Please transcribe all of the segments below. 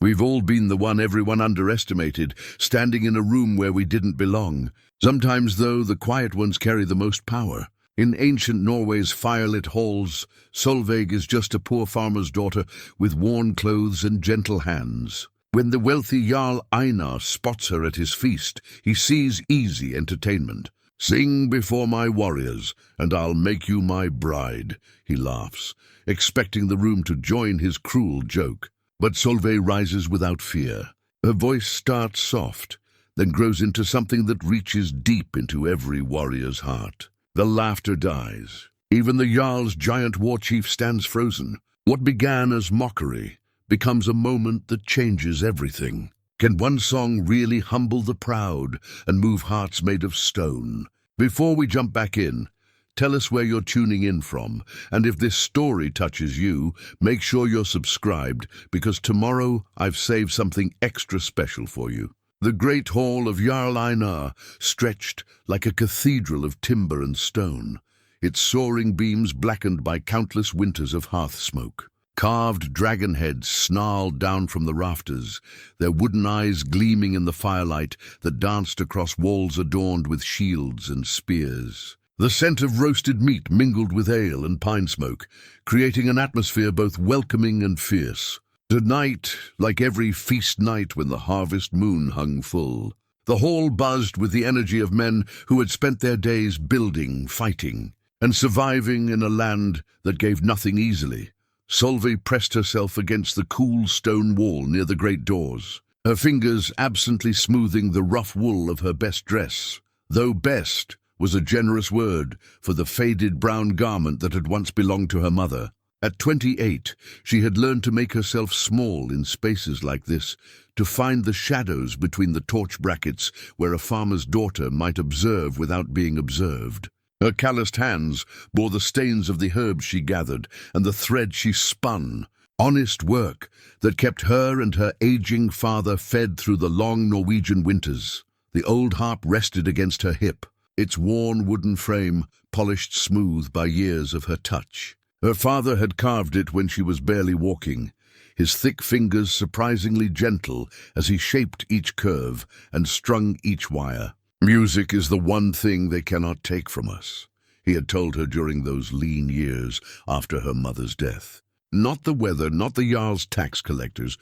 We've all been the one everyone underestimated, standing in a room where we didn't belong. Sometimes, though, the quiet ones carry the most power. In ancient Norway's firelit halls, Solveig is just a poor farmer's daughter with worn clothes and gentle hands. When the wealthy Jarl Einar spots her at his feast, he sees easy entertainment. "Sing before my warriors, and I'll make you my bride," he laughs, expecting the room to join his cruel joke. But Solveig rises without fear. Her voice starts soft, then grows into something that reaches deep into every warrior's heart. The laughter dies. Even the Jarl's giant war chief stands frozen. What began as mockery becomes a moment that changes everything. Can one song really humble the proud and move hearts made of stone? Before we jump back in, tell us where you're tuning in from, and if this story touches you, make sure you're subscribed, because tomorrow I've saved something extra special for you. The great hall of Jarl Einar stretched like a cathedral of timber and stone, its soaring beams blackened by countless winters of hearth smoke. Carved dragon heads snarled down from the rafters, their wooden eyes gleaming in the firelight that danced across walls adorned with shields and spears. The scent of roasted meat mingled with ale and pine smoke, creating an atmosphere both welcoming and fierce. Tonight, like every feast night when the harvest moon hung full, the hall buzzed with the energy of men who had spent their days building, fighting, and surviving in a land that gave nothing easily. Solveig pressed herself against the cool stone wall near the great doors, her fingers absently smoothing the rough wool of her best dress, though best was a generous word for the faded brown garment that had once belonged to her mother. At 28, she had learned to make herself small in spaces like this, to find the shadows between the torch brackets where a farmer's daughter might observe without being observed. Her calloused hands bore the stains of the herbs she gathered and the thread she spun, honest work that kept her and her aging father fed through the long Norwegian winters. The old harp rested against her hip, its worn wooden frame polished smooth by years of her touch. Her father had carved it when she was barely walking, his thick fingers surprisingly gentle as he shaped each curve and strung each wire. "Music is the one thing they cannot take from us," he had told her during those lean years after her mother's death. Not the weather, not the Jarl's tax collectors,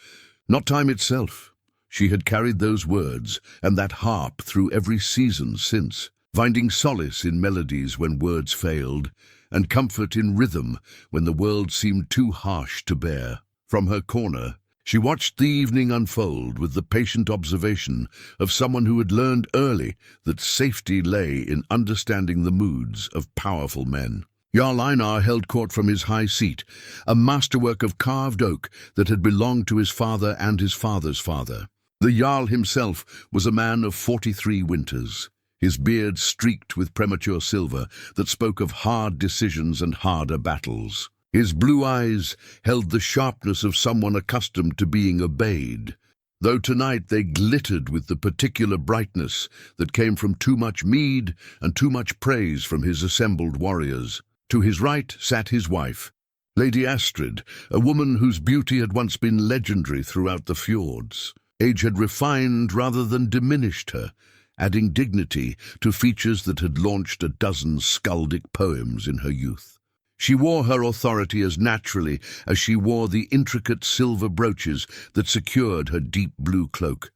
not time itself. She had carried those words and that harp through every season since, finding solace in melodies when words failed, and comfort in rhythm when the world seemed too harsh to bear. From her corner, she watched the evening unfold with the patient observation of someone who had learned early that safety lay in understanding the moods of powerful men. Jarl Einar held court from his high seat, a masterwork of carved oak that had belonged to his father and his father's father. The Jarl himself was a man of 43 winters, his beard streaked with premature silver that spoke of hard decisions and harder battles. His blue eyes held the sharpness of someone accustomed to being obeyed, though tonight they glittered with the particular brightness that came from too much mead and too much praise from his assembled warriors. To his right sat his wife, Lady Astrid, a woman whose beauty had once been legendary throughout the fjords. Age had refined rather than diminished her, adding dignity to features that had launched a dozen skaldic poems in her youth. She wore her authority as naturally as she wore the intricate silver brooches that secured her deep blue cloak.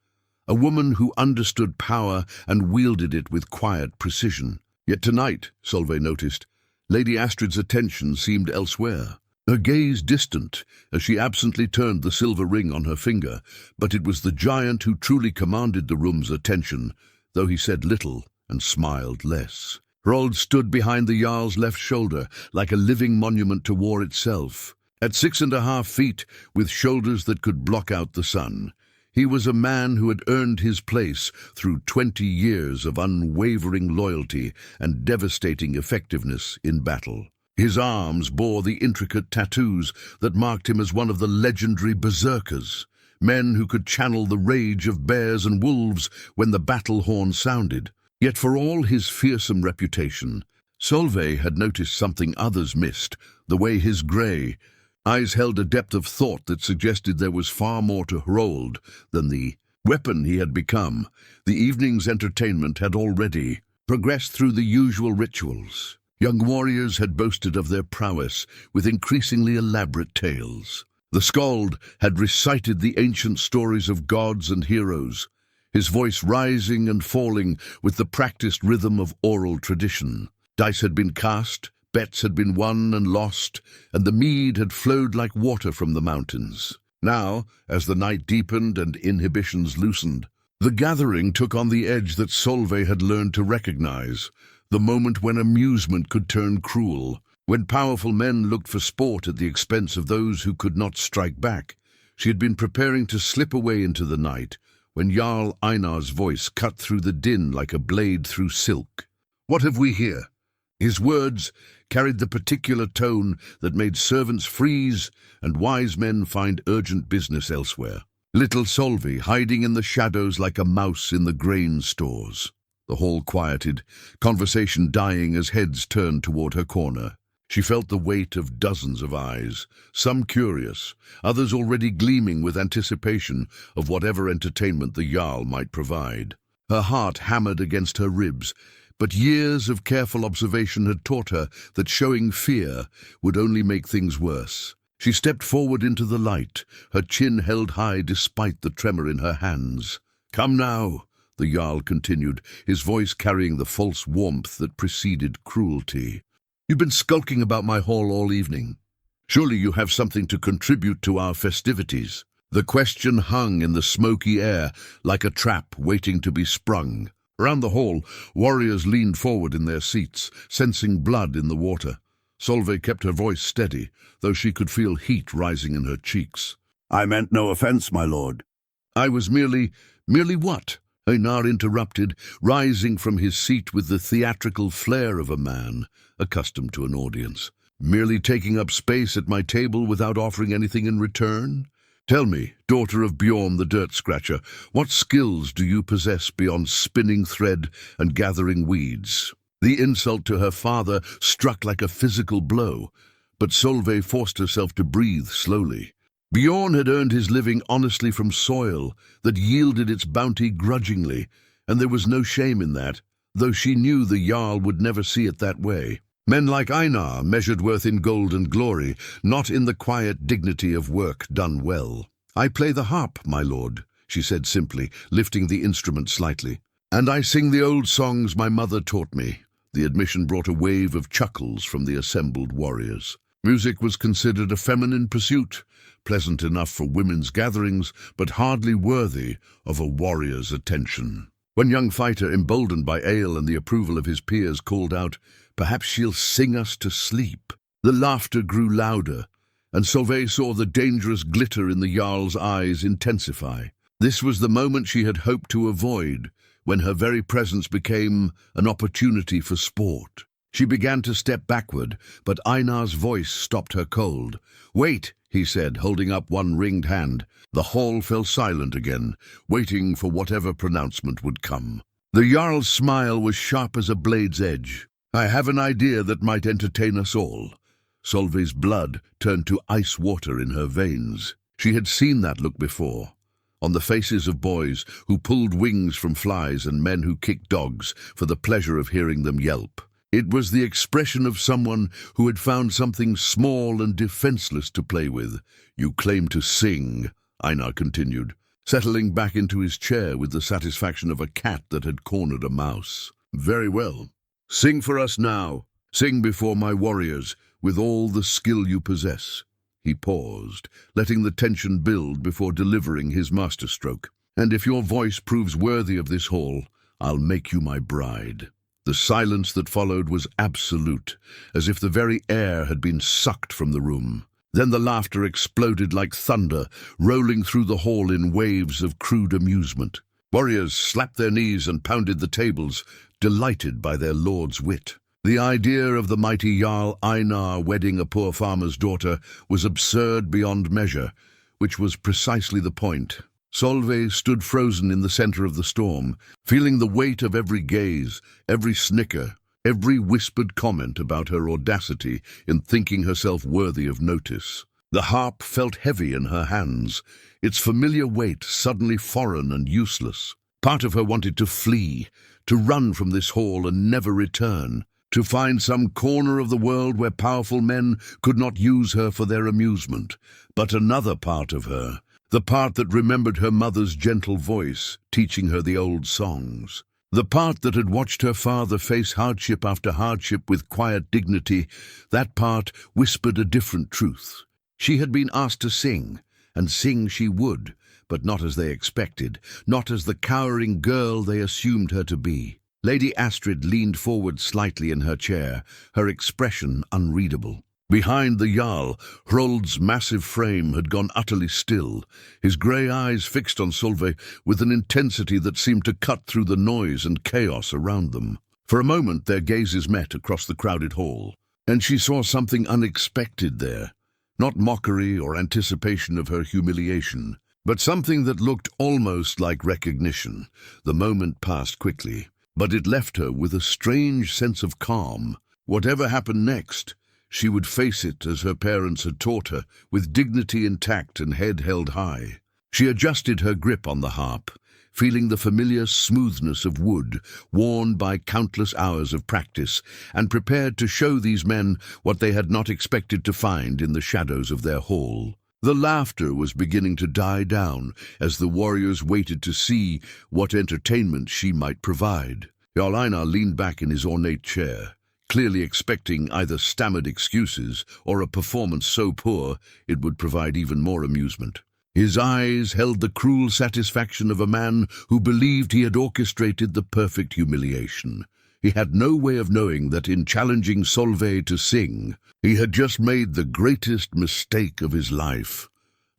A woman who understood power and wielded it with quiet precision. Yet tonight, Solveig noticed, Lady Astrid's attention seemed elsewhere. Her gaze distant as she absently turned the silver ring on her finger, but it was the giant who truly commanded the room's attention, though he said little and smiled less. Rold stood behind the Jarl's left shoulder like a living monument to war itself. At 6.5 feet, with shoulders that could block out the sun, he was a man who had earned his place through 20 years of unwavering loyalty and devastating effectiveness in battle. His arms bore the intricate tattoos that marked him as one of the legendary berserkers, men who could channel the rage of bears and wolves when the battle horn sounded. Yet for all his fearsome reputation, Solveig had noticed something others missed, the way his grey, Eyes held a depth of thought that suggested there was far more to Harold than the weapon he had become. The evening's entertainment had already progressed through the usual rituals. Young warriors had boasted of their prowess with increasingly elaborate tales. The skald had recited the ancient stories of gods and heroes, his voice rising and falling with the practiced rhythm of oral tradition. Dice had been cast, bets had been won and lost, and the mead had flowed like water from the mountains. Now, as the night deepened and inhibitions loosened, the gathering took on the edge that Solveig had learned to recognize, the moment when amusement could turn cruel, when powerful men looked for sport at the expense of those who could not strike back. She had been preparing to slip away into the night, when Jarl Einar's voice cut through the din like a blade through silk. "What have we here?" His words carried the particular tone that made servants freeze and wise men find urgent business elsewhere. Little Solveig hiding in the shadows like a mouse in the grain stores. The hall quieted, conversation dying as heads turned toward her corner. She felt the weight of dozens of eyes, some curious, others already gleaming with anticipation of whatever entertainment the Jarl might provide. Her heart hammered against her ribs, but years of careful observation had taught her that showing fear would only make things worse. She stepped forward into the light, her chin held high despite the tremor in her hands. "Come now," the Jarl continued, his voice carrying the false warmth that preceded cruelty. "You've been skulking about my hall all evening. Surely you have something to contribute to our festivities." The question hung in the smoky air like a trap waiting to be sprung. Around the hall, warriors leaned forward in their seats, sensing blood in the water. Solveig kept her voice steady, though she could feel heat rising in her cheeks. "I meant no offense, my lord." "I was merely what?" Einar interrupted, rising from his seat with the theatrical flair of a man accustomed to an audience. "Merely taking up space at my table without offering anything in return? Tell me, daughter of Bjorn the Dirt Scratcher, what skills do you possess beyond spinning thread and gathering weeds?" The insult to her father struck like a physical blow, but Solveig forced herself to breathe slowly. Bjorn had earned his living honestly from soil that yielded its bounty grudgingly, and there was no shame in that, though she knew the Jarl would never see it that way. Men like Einar measured worth in gold and glory, not in the quiet dignity of work done well. "I play the harp, my lord," she said simply, lifting the instrument slightly. "And I sing the old songs my mother taught me." The admission brought a wave of chuckles from the assembled warriors. Music was considered a feminine pursuit, pleasant enough for women's gatherings, but hardly worthy of a warrior's attention. One young fighter, emboldened by ale and the approval of his peers, called out, "Perhaps she'll sing us to sleep." The laughter grew louder, and Solveig saw the dangerous glitter in the Jarl's eyes intensify. This was the moment she had hoped to avoid, when her very presence became an opportunity for sport. She began to step backward, but Einar's voice stopped her cold. "Wait," he said, holding up one ringed hand. The hall fell silent again, waiting for whatever pronouncement would come. The Jarl's smile was sharp as a blade's edge. "I have an idea that might entertain us all." Solveig's blood turned to ice water in her veins. She had seen that look before, on the faces of boys who pulled wings from flies and men who kicked dogs for the pleasure of hearing them yelp. It was the expression of someone who had found something small and defenseless to play with. "You claim to sing," Einar continued, settling back into his chair with the satisfaction of a cat that had cornered a mouse. "Very well. Sing for us now. Sing before my warriors, with all the skill you possess." He paused, letting the tension build before delivering his masterstroke. "And if your voice proves worthy of this hall, I'll make you my bride." The silence that followed was absolute, as if the very air had been sucked from the room. Then the laughter exploded like thunder, rolling through the hall in waves of crude amusement. Warriors slapped their knees and pounded the tables, delighted by their lord's wit. The idea of the mighty Jarl Einar wedding a poor farmer's daughter was absurd beyond measure, which was precisely the point. Solveig stood frozen in the center of the storm, feeling the weight of every gaze, every snicker, every whispered comment about her audacity in thinking herself worthy of notice. The harp felt heavy in her hands, its familiar weight suddenly foreign and useless. Part of her wanted to flee, to run from this hall and never return, to find some corner of the world where powerful men could not use her for their amusement. But another part of her, the part that remembered her mother's gentle voice, teaching her the old songs, the part that had watched her father face hardship after hardship with quiet dignity, that part whispered a different truth. She had been asked to sing, and sing she would, but not as they expected, not as the cowering girl they assumed her to be. Lady Astrid leaned forward slightly in her chair, her expression unreadable. Behind the Jarl, Hrold's massive frame had gone utterly still, his grey eyes fixed on Solveig with an intensity that seemed to cut through the noise and chaos around them. For a moment their gazes met across the crowded hall, and she saw something unexpected there. Not mockery or anticipation of her humiliation, but something that looked almost like recognition. The moment passed quickly, but it left her with a strange sense of calm. Whatever happened next, she would face it as her parents had taught her, with dignity intact and head held high. She adjusted her grip on the harp, feeling the familiar smoothness of wood, worn by countless hours of practice, and prepared to show these men what they had not expected to find in the shadows of their hall. The laughter was beginning to die down as the warriors waited to see what entertainment she might provide. Jarl Einar leaned back in his ornate chair, clearly expecting either stammered excuses or a performance so poor it would provide even more amusement. His eyes held the cruel satisfaction of a man who believed he had orchestrated the perfect humiliation. He had no way of knowing that in challenging Solveig to sing, he had just made the greatest mistake of his life.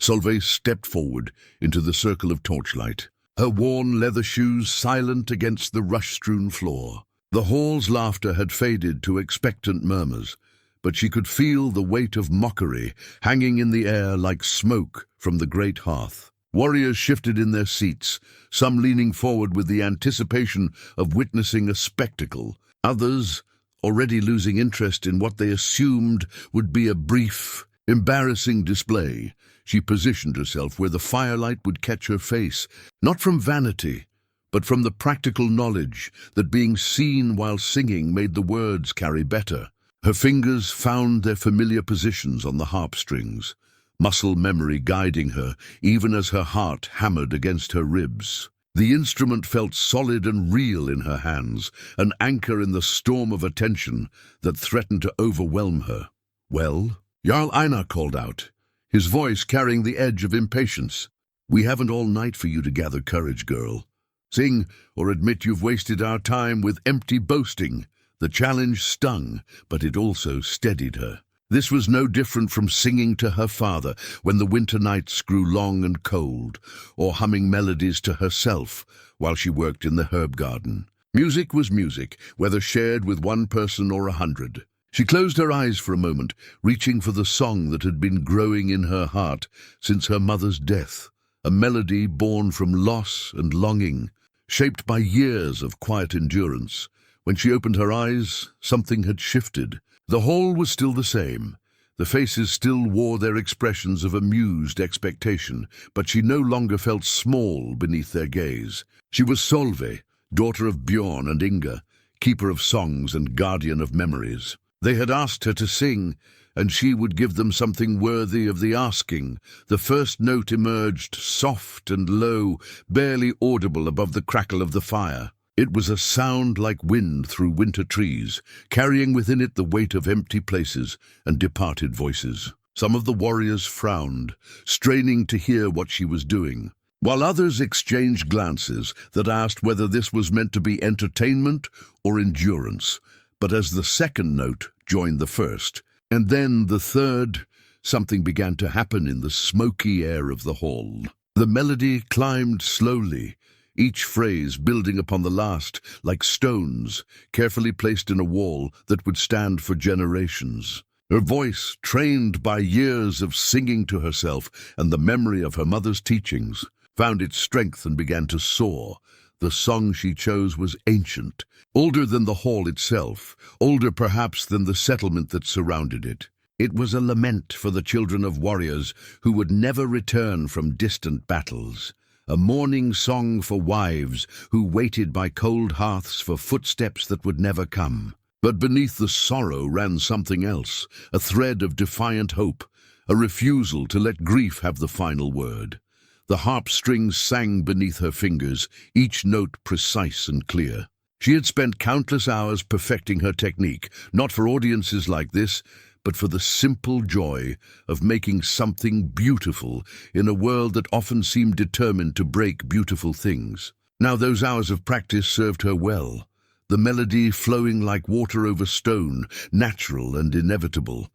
Solveig stepped forward into the circle of torchlight, her worn leather shoes silent against the rush-strewn floor. The hall's laughter had faded to expectant murmurs, but she could feel the weight of mockery hanging in the air like smoke from the great hearth. Warriors shifted in their seats, some leaning forward with the anticipation of witnessing a spectacle, others already losing interest in what they assumed would be a brief, embarrassing display. She positioned herself where the firelight would catch her face, not from vanity, but from the practical knowledge that being seen while singing made the words carry better. Her fingers found their familiar positions on the harp strings, muscle memory guiding her even as her heart hammered against her ribs. The instrument felt solid and real in her hands, an anchor in the storm of attention that threatened to overwhelm her. "Well?" Jarl Einar called out, his voice carrying the edge of impatience. "We haven't all night for you to gather courage, girl. Sing, or admit you've wasted our time with empty boasting." The challenge stung, but it also steadied her. This was no different from singing to her father when the winter nights grew long and cold, or humming melodies to herself while she worked in the herb garden. Music was music, whether shared with one person or 100. She closed her eyes for a moment, reaching for the song that had been growing in her heart since her mother's death, a melody born from loss and longing, shaped by years of quiet endurance. When she opened her eyes, something had shifted. The hall was still the same. The faces still wore their expressions of amused expectation, but she no longer felt small beneath their gaze. She was Solveig, daughter of Bjorn and Inga, keeper of songs and guardian of memories. They had asked her to sing, and she would give them something worthy of the asking. The first note emerged, soft and low, barely audible above the crackle of the fire. It was a sound like wind through winter trees, carrying within it the weight of empty places and departed voices. Some of the warriors frowned, straining to hear what she was doing, while others exchanged glances that asked whether this was meant to be entertainment or endurance. But as the second note joined the first, and then the third, something began to happen in the smoky air of the hall. The melody climbed slowly, each phrase building upon the last, like stones, carefully placed in a wall that would stand for generations. Her voice, trained by years of singing to herself and the memory of her mother's teachings, found its strength and began to soar. The song she chose was ancient, older than the hall itself, older perhaps than the settlement that surrounded it. It was a lament for the children of warriors who would never return from distant battles, a mourning song for wives who waited by cold hearths for footsteps that would never come. But beneath the sorrow ran something else, a thread of defiant hope, a refusal to let grief have the final word. The harp strings sang beneath her fingers, each note precise and clear. She had spent countless hours perfecting her technique, not for audiences like this, but for the simple joy of making something beautiful in a world that often seemed determined to break beautiful things. Now those hours of practice served her well, the melody flowing like water over stone, natural and inevitable.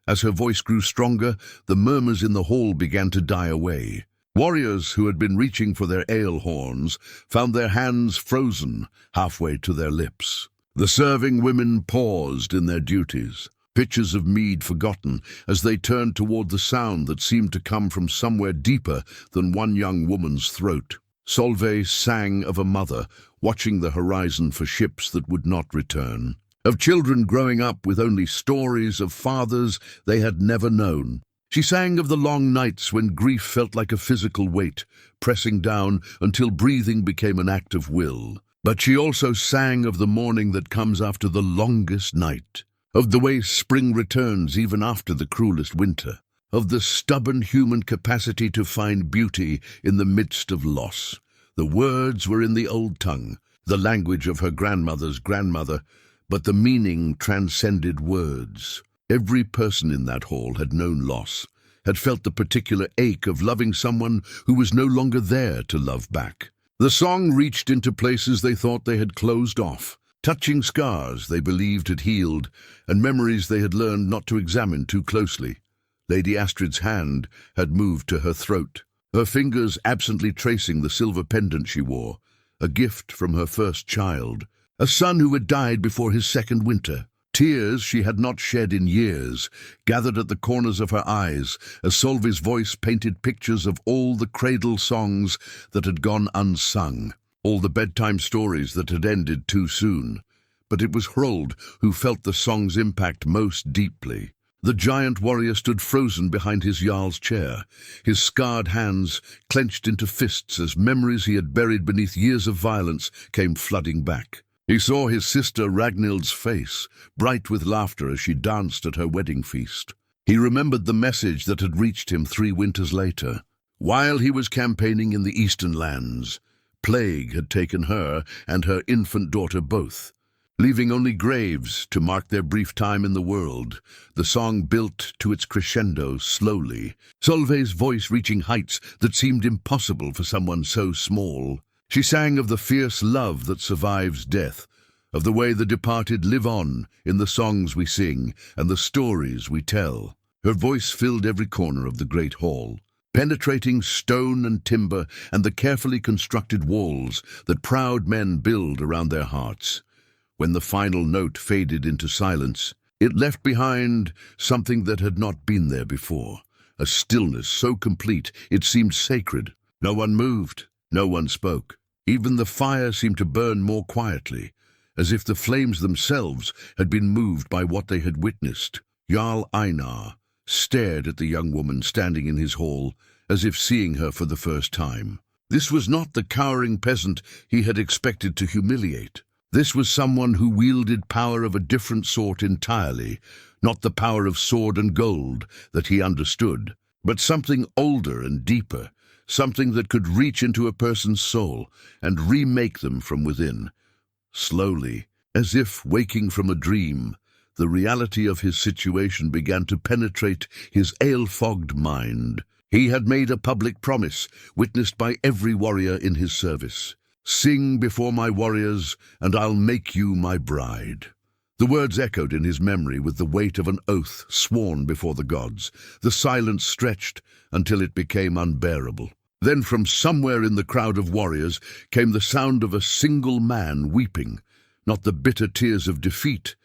As her voice grew stronger, the murmurs in the hall began to die away. Warriors who had been reaching for their ale horns found their hands frozen halfway to their lips. The serving women paused in their duties, pitchers of mead forgotten, as they turned toward the sound that seemed to come from somewhere deeper than one young woman's throat. Solveig sang of a mother watching the horizon for ships that would not return, of children growing up with only stories of fathers they had never known. She sang of the long nights when grief felt like a physical weight, pressing down until breathing became an act of will. But she also sang of the morning that comes after the longest night, of the way spring returns even after the cruelest winter, of the stubborn human capacity to find beauty in the midst of loss. The words were in the old tongue, the language of her grandmother's grandmother, but the meaning transcended words. Every person in that hall had known loss, had felt the particular ache of loving someone who was no longer there to love back. The song reached into places they thought they had closed off, touching scars they believed had healed, and memories they had learned not to examine too closely. Lady Astrid's hand had moved to her throat, her fingers absently tracing the silver pendant she wore, a gift from her first child, a son who had died before his second winter. Tears she had not shed in years gathered at the corners of her eyes as Solveig's voice painted pictures of all the cradle songs that had gone unsung, all the bedtime stories that had ended too soon. But it was Hrold who felt the song's impact most deeply. The giant warrior stood frozen behind his Jarl's chair, his scarred hands clenched into fists as memories he had buried beneath years of violence came flooding back. He saw his sister Ragnhild's face, bright with laughter as she danced at her wedding feast. He remembered the message that had reached him 3 winters later. While he was campaigning in the eastern lands, plague had taken her and her infant daughter both, leaving only graves to mark their brief time in the world. The song built to its crescendo slowly, Solveig's voice reaching heights that seemed impossible for someone so small. She sang of the fierce love that survives death, of the way the departed live on in the songs we sing and the stories we tell. Her voice filled every corner of the great hall, penetrating stone and timber and the carefully constructed walls that proud men build around their hearts. When the final note faded into silence, it left behind something that had not been there before, a stillness so complete it seemed sacred. No one moved, no one spoke. Even the fire seemed to burn more quietly, as if the flames themselves had been moved by what they had witnessed. Jarl Einar stared at the young woman standing in his hall, as if seeing her for the first time. This was not the cowering peasant he had expected to humiliate. This was someone who wielded power of a different sort entirely, not the power of sword and gold that he understood, but something older and deeper, something that could reach into a person's soul and remake them from within. Slowly, as if waking from a dream, the reality of his situation began to penetrate his ale-fogged mind. He had made a public promise, witnessed by every warrior in his service. "Sing before my warriors, and I'll make you my bride." The words echoed in his memory with the weight of an oath sworn before the gods. The silence stretched until it became unbearable. Then from somewhere in the crowd of warriors came the sound of a single man weeping, not the bitter tears of defeat,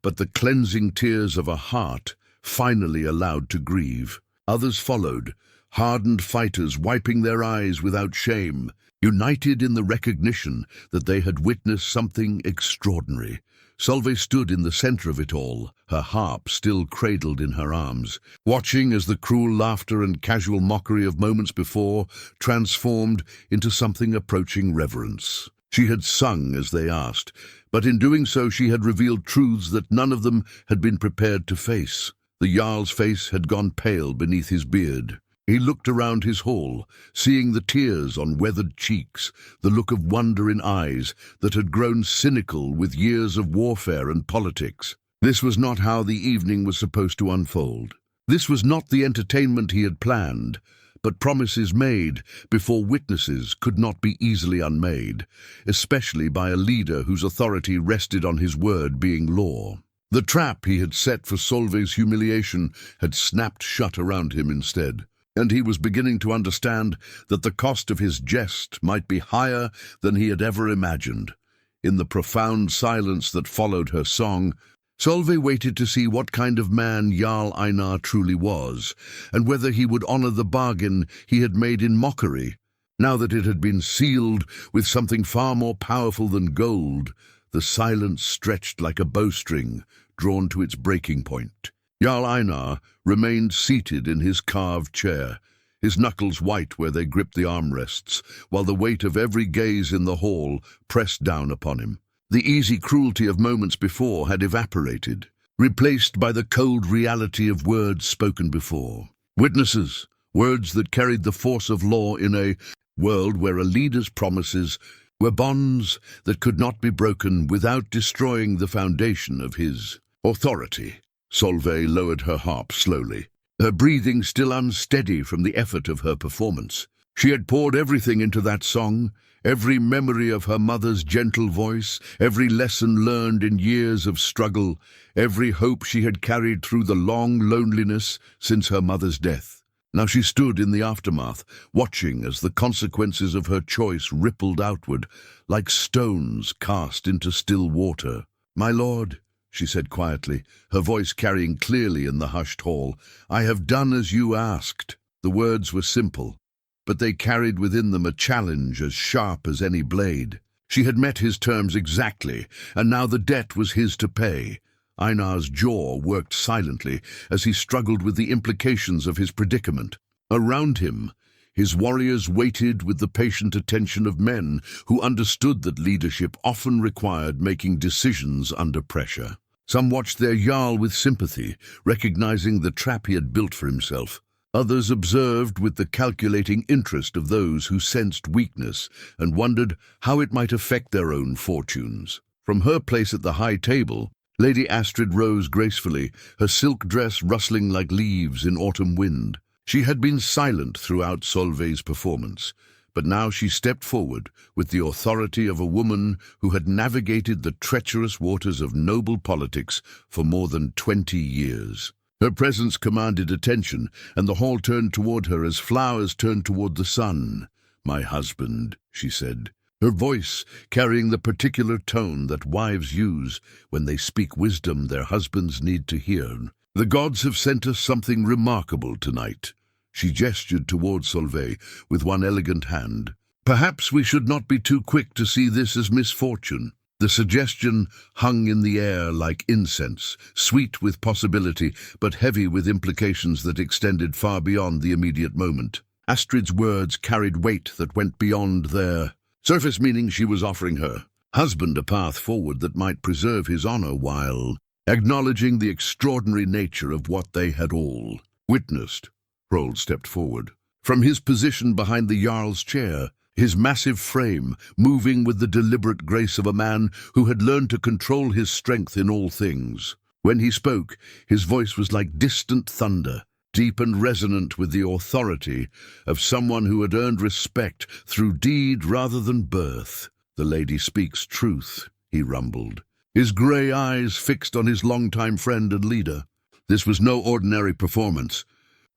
but the cleansing tears of a heart finally allowed to grieve. Others followed, hardened fighters wiping their eyes without shame, united in the recognition that they had witnessed something extraordinary, Solveig stood in the center of it all, her harp still cradled in her arms, watching as the cruel laughter and casual mockery of moments before transformed into something approaching reverence. She had sung as they asked, but in doing so she had revealed truths that none of them had been prepared to face. The Jarl's face had gone pale beneath his beard. He looked around his hall, seeing the tears on weathered cheeks, the look of wonder in eyes that had grown cynical with years of warfare and politics. This was not how the evening was supposed to unfold. This was not the entertainment he had planned, but promises made before witnesses could not be easily unmade, especially by a leader whose authority rested on his word being law. The trap he had set for Solveig's humiliation had snapped shut around him instead, and he was beginning to understand that the cost of his jest might be higher than he had ever imagined. In the profound silence that followed her song, Solveig waited to see what kind of man Jarl Einar truly was, and whether he would honor the bargain he had made in mockery. Now that it had been sealed with something far more powerful than gold, the silence stretched like a bowstring drawn to its breaking point. Jarl Einar remained seated in his carved chair, his knuckles white where they gripped the armrests, while the weight of every gaze in the hall pressed down upon him. The easy cruelty of moments before had evaporated, replaced by the cold reality of words spoken before. Witnesses, words that carried the force of law in a world where a leader's promises were bonds that could not be broken without destroying the foundation of his authority. Solveig lowered her harp slowly, her breathing still unsteady from the effort of her performance. She had poured everything into that song, every memory of her mother's gentle voice, every lesson learned in years of struggle, every hope she had carried through the long loneliness since her mother's death. Now she stood in the aftermath, watching as the consequences of her choice rippled outward, like stones cast into still water. "My lord," she said quietly, her voice carrying clearly in the hushed hall, "I have done as you asked." The words were simple, but they carried within them a challenge as sharp as any blade. She had met his terms exactly, and now the debt was his to pay. Einar's jaw worked silently as he struggled with the implications of his predicament. Around him, his warriors waited with the patient attention of men who understood that leadership often required making decisions under pressure. Some watched their Jarl with sympathy, recognizing the trap he had built for himself. Others observed with the calculating interest of those who sensed weakness and wondered how it might affect their own fortunes. From her place at the high table, Lady Astrid rose gracefully, her silk dress rustling like leaves in autumn wind. She had been silent throughout Solveig's performance, but now she stepped forward with the authority of a woman who had navigated the treacherous waters of noble politics for more than 20 years. Her presence commanded attention, and the hall turned toward her as flowers turn toward the sun. "My husband," she said, her voice carrying the particular tone that wives use when they speak wisdom their husbands need to hear. "The gods have sent us something remarkable tonight." She gestured toward Solveig with one elegant hand. "Perhaps we should not be too quick to see this as misfortune." The suggestion hung in the air like incense, sweet with possibility, but heavy with implications that extended far beyond the immediate moment. Astrid's words carried weight that went beyond their surface meaning. She was offering her husband a path forward that might preserve his honor while acknowledging the extraordinary nature of what they had all witnessed. Hrold stepped forward. From his position behind the Jarl's chair, his massive frame moving with the deliberate grace of a man who had learned to control his strength in all things. When he spoke, his voice was like distant thunder, deep and resonant with the authority of someone who had earned respect through deed rather than birth. "The lady speaks truth," he rumbled, his grey eyes fixed on his longtime friend and leader. This was no ordinary performance.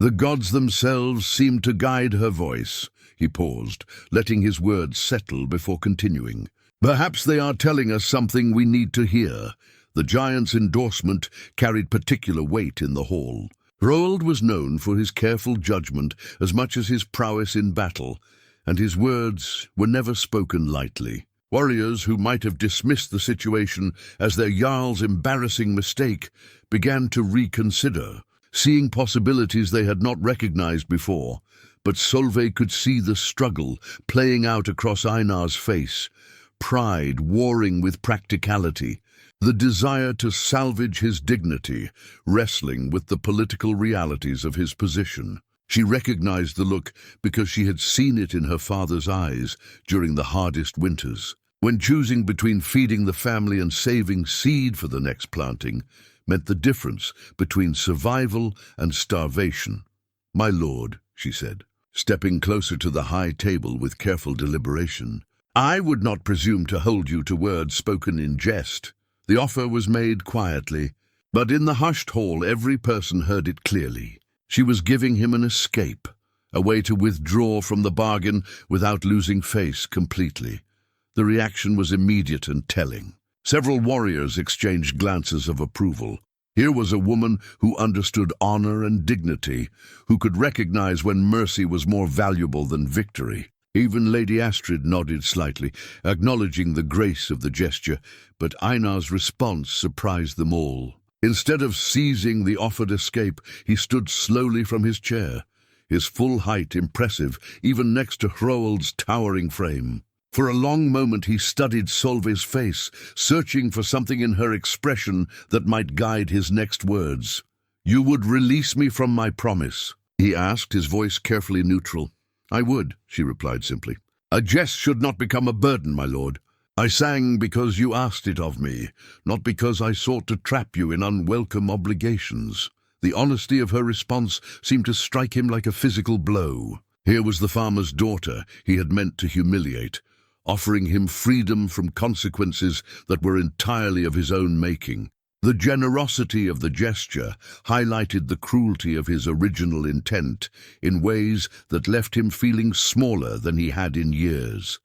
The gods themselves seemed to guide her voice. He paused, letting his words settle before continuing. "Perhaps they are telling us something we need to hear." The giant's endorsement carried particular weight in the hall. Hrold was known for his careful judgment as much as his prowess in battle, and his words were never spoken lightly. Warriors who might have dismissed the situation as their Jarl's embarrassing mistake began to reconsider, seeing possibilities they had not recognized before. But Solveig could see the struggle playing out across Einar's face, pride warring with practicality, the desire to salvage his dignity, wrestling with the political realities of his position. She recognized the look because she had seen it in her father's eyes during the hardest winters, when choosing between feeding the family and saving seed for the next planting meant the difference between survival and starvation. "My lord," she said, stepping closer to the high table with careful deliberation, "I would not presume to hold you to words spoken in jest." The offer was made quietly, but in the hushed hall every person heard it clearly. She was giving him an escape, a way to withdraw from the bargain without losing face completely. The reaction was immediate and telling. Several warriors exchanged glances of approval. Here was a woman who understood honor and dignity, who could recognize when mercy was more valuable than victory. Even Lady Astrid nodded slightly, acknowledging the grace of the gesture, but Einar's response surprised them all. Instead of seizing the offered escape, he stood slowly from his chair, his full height impressive, even next to Hroald's towering frame. For a long moment he studied Solveig's face, searching for something in her expression that might guide his next words. "You would release me from my promise?" he asked, his voice carefully neutral. "I would," she replied simply. "A jest should not become a burden, my lord. I sang because you asked it of me, not because I sought to trap you in unwelcome obligations." The honesty of her response seemed to strike him like a physical blow. Here was the farmer's daughter he had meant to humiliate, offering him freedom from consequences that were entirely of his own making. The generosity of the gesture highlighted the cruelty of his original intent in ways that left him feeling smaller than he had in years.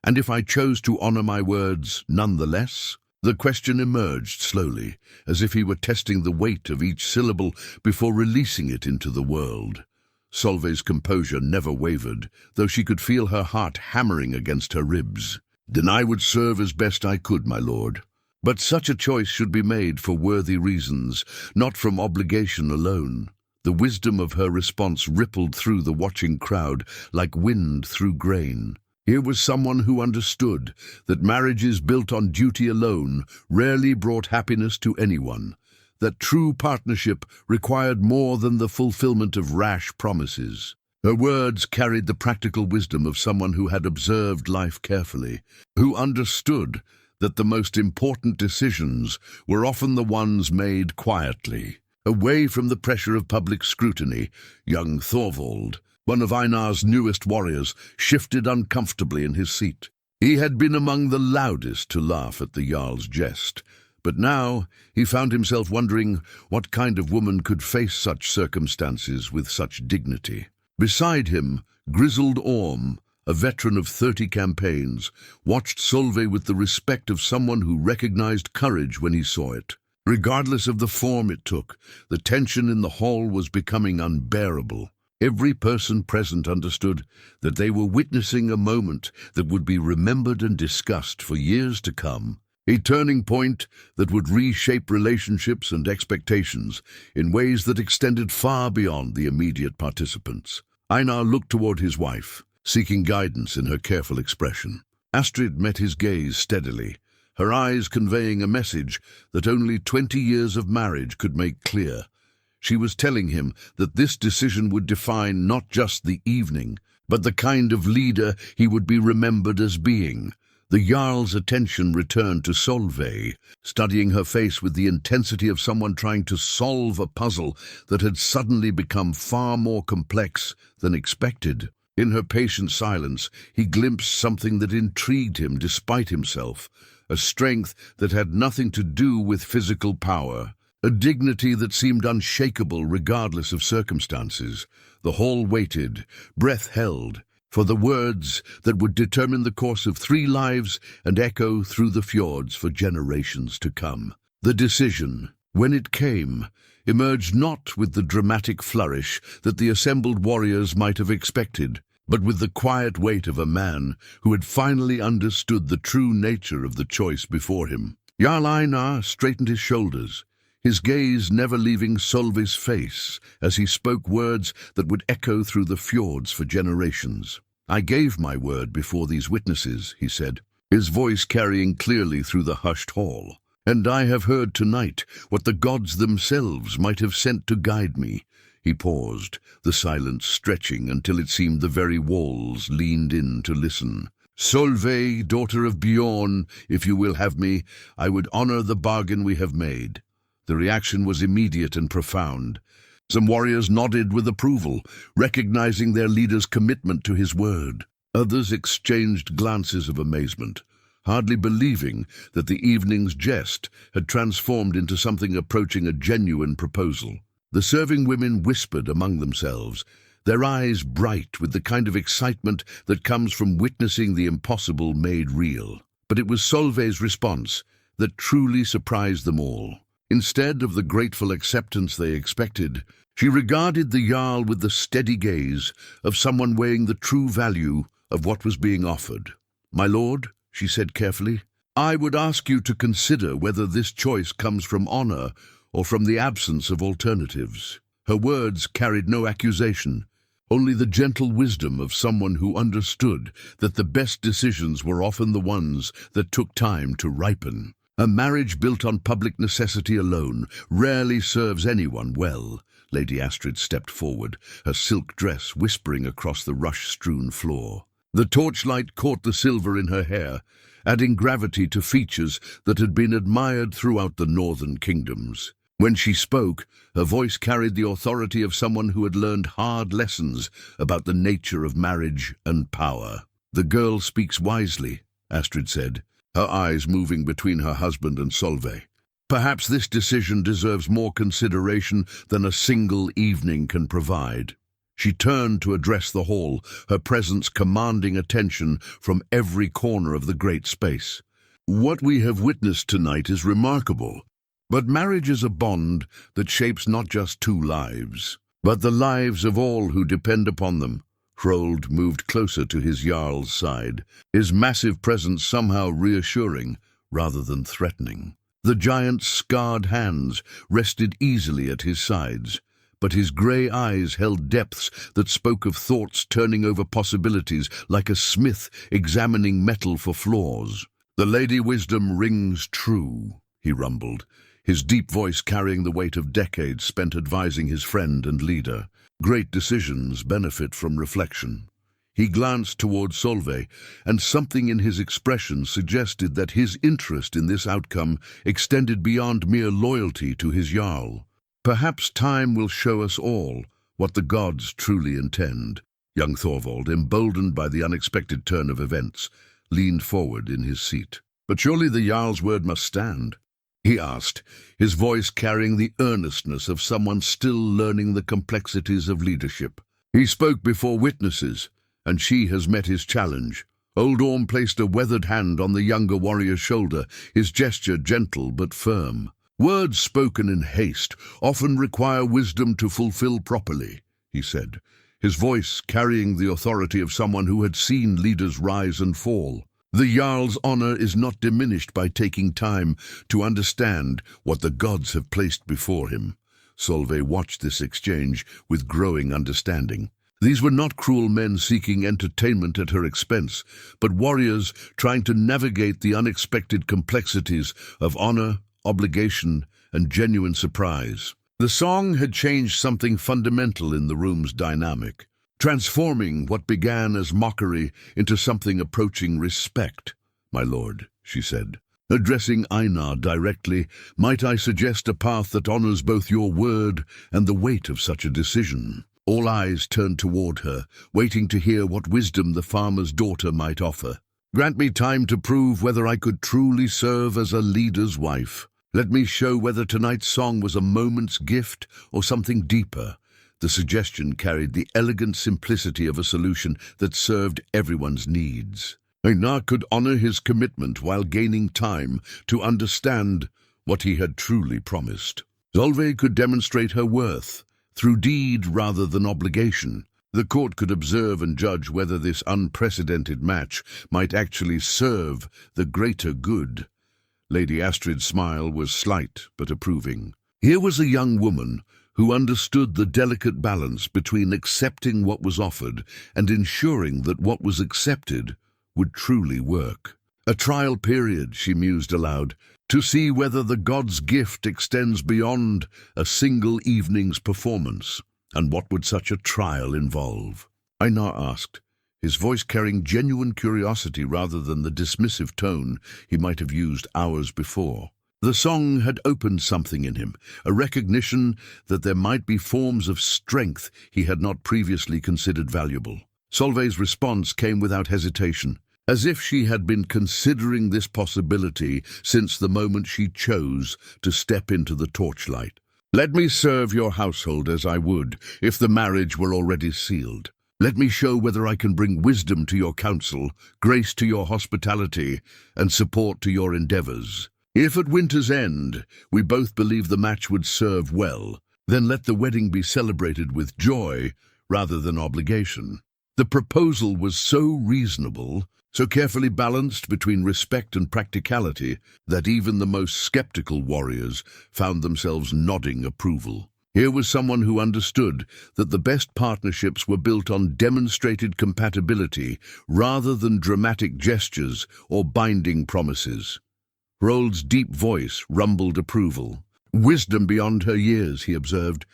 "And if I chose to honor my words nonetheless?" The question emerged slowly, as if he were testing the weight of each syllable before releasing it into the world. Solveig's composure never wavered, though she could feel her heart hammering against her ribs. "Then I would serve as best I could, my lord. But such a choice should be made for worthy reasons, not from obligation alone." The wisdom of her response rippled through the watching crowd like wind through grain. Here was someone who understood that marriages built on duty alone rarely brought happiness to anyone, that true partnership required more than the fulfillment of rash promises. Her words carried the practical wisdom of someone who had observed life carefully, who understood that the most important decisions were often the ones made quietly, away from the pressure of public scrutiny. Young Thorvald, one of Einar's newest warriors, shifted uncomfortably in his seat. He had been among the loudest to laugh at the Jarl's jest, but now he found himself wondering what kind of woman could face such circumstances with such dignity. Beside him, grizzled Orm, a veteran of 30 campaigns, watched Solveig with the respect of someone who recognized courage when he saw it. Regardless of the form it took, the tension in the hall was becoming unbearable. Every person present understood that they were witnessing a moment that would be remembered and discussed for years to come, a turning point that would reshape relationships and expectations in ways that extended far beyond the immediate participants. Einar looked toward his wife, seeking guidance in her careful expression. Astrid met his gaze steadily, her eyes conveying a message that only 20 years of marriage could make clear. She was telling him that this decision would define not just the evening, but the kind of leader he would be remembered as being. The Jarl's attention returned to Solveig, studying her face with the intensity of someone trying to solve a puzzle that had suddenly become far more complex than expected. In her patient silence, he glimpsed something that intrigued him despite himself, a strength that had nothing to do with physical power, a dignity that seemed unshakable regardless of circumstances. The hall waited, breath held, for the words that would determine the course of 3 lives and echo through the fjords for generations to come. The decision, when it came, emerged not with the dramatic flourish that the assembled warriors might have expected, but with the quiet weight of a man who had finally understood the true nature of the choice before him. Jarl Einar straightened his shoulders, his gaze never leaving Solveig's face as he spoke words that would echo through the fjords for generations. "I gave my word before these witnesses," he said, his voice carrying clearly through the hushed hall. "And I have heard tonight what the gods themselves might have sent to guide me." He paused, the silence stretching until it seemed the very walls leaned in to listen. "Solveig, daughter of Bjorn, if you will have me, I would honor the bargain we have made." The reaction was immediate and profound. Some warriors nodded with approval, recognizing their leader's commitment to his word. Others exchanged glances of amazement, hardly believing that the evening's jest had transformed into something approaching a genuine proposal. The serving women whispered among themselves, their eyes bright with the kind of excitement that comes from witnessing the impossible made real. But it was Solveig's response that truly surprised them all. Instead of the grateful acceptance they expected, she regarded the Jarl with the steady gaze of someone weighing the true value of what was being offered. "My lord," she said carefully, "I would ask you to consider whether this choice comes from honor or from the absence of alternatives." Her words carried no accusation, only the gentle wisdom of someone who understood that the best decisions were often the ones that took time to ripen. A marriage built on public necessity alone rarely serves anyone well. Lady Astrid stepped forward, her silk dress whispering across the rush-strewn floor. The torchlight caught the silver in her hair, adding gravity to features that had been admired throughout the northern kingdoms. When she spoke, her voice carried the authority of someone who had learned hard lessons about the nature of marriage and power. "The girl speaks wisely," Astrid said, her eyes moving between her husband and Solveig. "Perhaps this decision deserves more consideration than a single evening can provide." She turned to address the hall, her presence commanding attention from every corner of the great space. "What we have witnessed tonight is remarkable, but marriage is a bond that shapes not just two lives, but the lives of all who depend upon them." Hrold moved closer to his Jarl's side, his massive presence somehow reassuring rather than threatening. The giant's scarred hands rested easily at his sides, but his grey eyes held depths that spoke of thoughts turning over possibilities like a smith examining metal for flaws. "The Lady Wisdom rings true," he rumbled, his deep voice carrying the weight of decades spent advising his friend and leader. "Great decisions benefit from reflection." He glanced toward Solveig, and something in his expression suggested that his interest in this outcome extended beyond mere loyalty to his Jarl. "Perhaps time will show us all what the gods truly intend." Young Thorvald, emboldened by the unexpected turn of events, leaned forward in his seat. "But surely the Jarl's word must stand?" he asked, his voice carrying the earnestness of someone still learning the complexities of leadership. "He spoke before witnesses, and she has met his challenge." Old Orm placed a weathered hand on the younger warrior's shoulder, his gesture gentle but firm. "Words spoken in haste often require wisdom to fulfill properly," he said, his voice carrying the authority of someone who had seen leaders rise and fall. "The Jarl's honor is not diminished by taking time to understand what the gods have placed before him." Solveig watched this exchange with growing understanding. These were not cruel men seeking entertainment at her expense, but warriors trying to navigate the unexpected complexities of honor, obligation, and genuine surprise. The song had changed something fundamental in the room's dynamic, transforming what began as mockery into something approaching respect. "My lord," she said, addressing Einar directly, "might I suggest a path that honors both your word and the weight of such a decision?" All eyes turned toward her, waiting to hear what wisdom the farmer's daughter might offer. "Grant me time to prove whether I could truly serve as a leader's wife. Let me show whether tonight's song was a moment's gift or something deeper." The suggestion carried the elegant simplicity of a solution that served everyone's needs. Einar could honor his commitment while gaining time to understand what he had truly promised. Solveig could demonstrate her worth through deed rather than obligation. The court could observe and judge whether this unprecedented match might actually serve the greater good. Lady Astrid's smile was slight but approving. Here was a young woman who understood the delicate balance between accepting what was offered and ensuring that what was accepted would truly work. A trial period, she mused aloud, to see whether the god's gift extends beyond a single evening's performance. And what would such a trial involve? Einar asked, his voice carrying genuine curiosity rather than the dismissive tone he might have used hours before. The song had opened something in him, a recognition that there might be forms of strength he had not previously considered valuable. Solveig's response came without hesitation, as if she had been considering this possibility since the moment she chose to step into the torchlight. Let me serve your household as I would if the marriage were already sealed. Let me show whether I can bring wisdom to your counsel, grace to your hospitality, and support to your endeavors. If at winter's end we both believe the match would serve well, then let the wedding be celebrated with joy rather than obligation. The proposal was so reasonable, so carefully balanced between respect and practicality, that even the most skeptical warriors found themselves nodding approval. Here was someone who understood that the best partnerships were built on demonstrated compatibility rather than dramatic gestures or binding promises. Rold's deep voice rumbled approval. Wisdom beyond her years, he observed,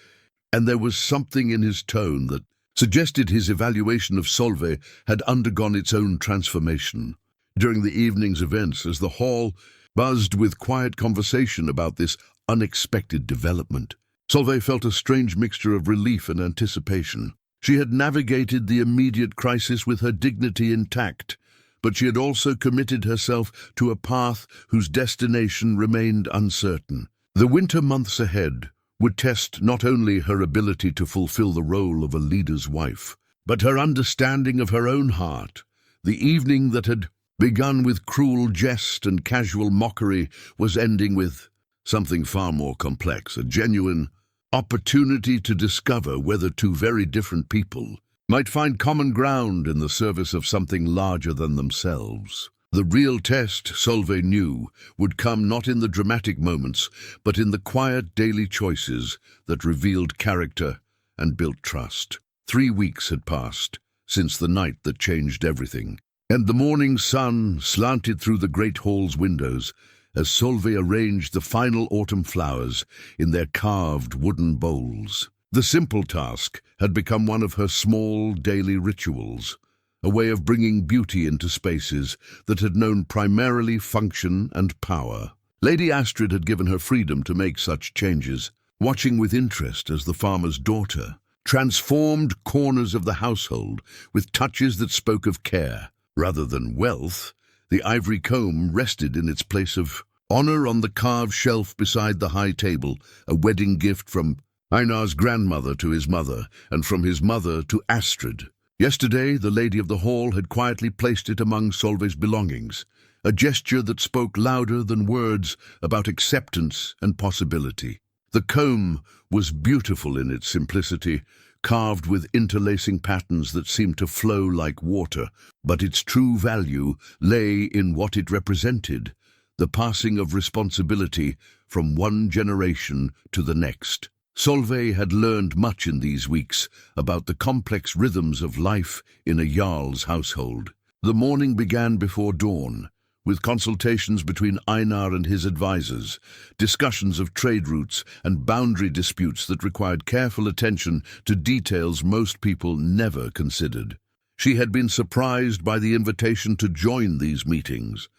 and there was something in his tone that suggested his evaluation of Solveig had undergone its own transformation. During the evening's events, as the hall buzzed with quiet conversation about this unexpected development, Solveig felt a strange mixture of relief and anticipation. She had navigated the immediate crisis with her dignity intact, but she had also committed herself to a path whose destination remained uncertain. The winter months ahead would test not only her ability to fulfill the role of a leader's wife, but her understanding of her own heart. The evening that had begun with cruel jest and casual mockery was ending with something far more complex, a genuine opportunity to discover whether two very different people might find common ground in the service of something larger than themselves. The real test, Solveig knew, would come not in the dramatic moments, but in the quiet daily choices that revealed character and built trust. 3 weeks had passed since the night that changed everything, and the morning sun slanted through the great hall's windows as Solveig arranged the final autumn flowers in their carved wooden bowls. The simple task had become one of her small daily rituals, a way of bringing beauty into spaces that had known primarily function and power. Lady Astrid had given her freedom to make such changes, watching with interest as the farmer's daughter transformed corners of the household with touches that spoke of care. Rather than wealth, the ivory comb rested in its place of honor on the carved shelf beside the high table, a wedding gift from Einar's grandmother to his mother, and from his mother to Astrid. Yesterday, the lady of the hall had quietly placed it among Solveig's belongings, a gesture that spoke louder than words about acceptance and possibility. The comb was beautiful in its simplicity, carved with interlacing patterns that seemed to flow like water, but its true value lay in what it represented, the passing of responsibility from one generation to the next. Solveig had learned much in these weeks about the complex rhythms of life in a Jarl's household. The morning began before dawn, with consultations between Einar and his advisors, discussions of trade routes and boundary disputes that required careful attention to details most people never considered. She had been surprised by the invitation to join these meetings,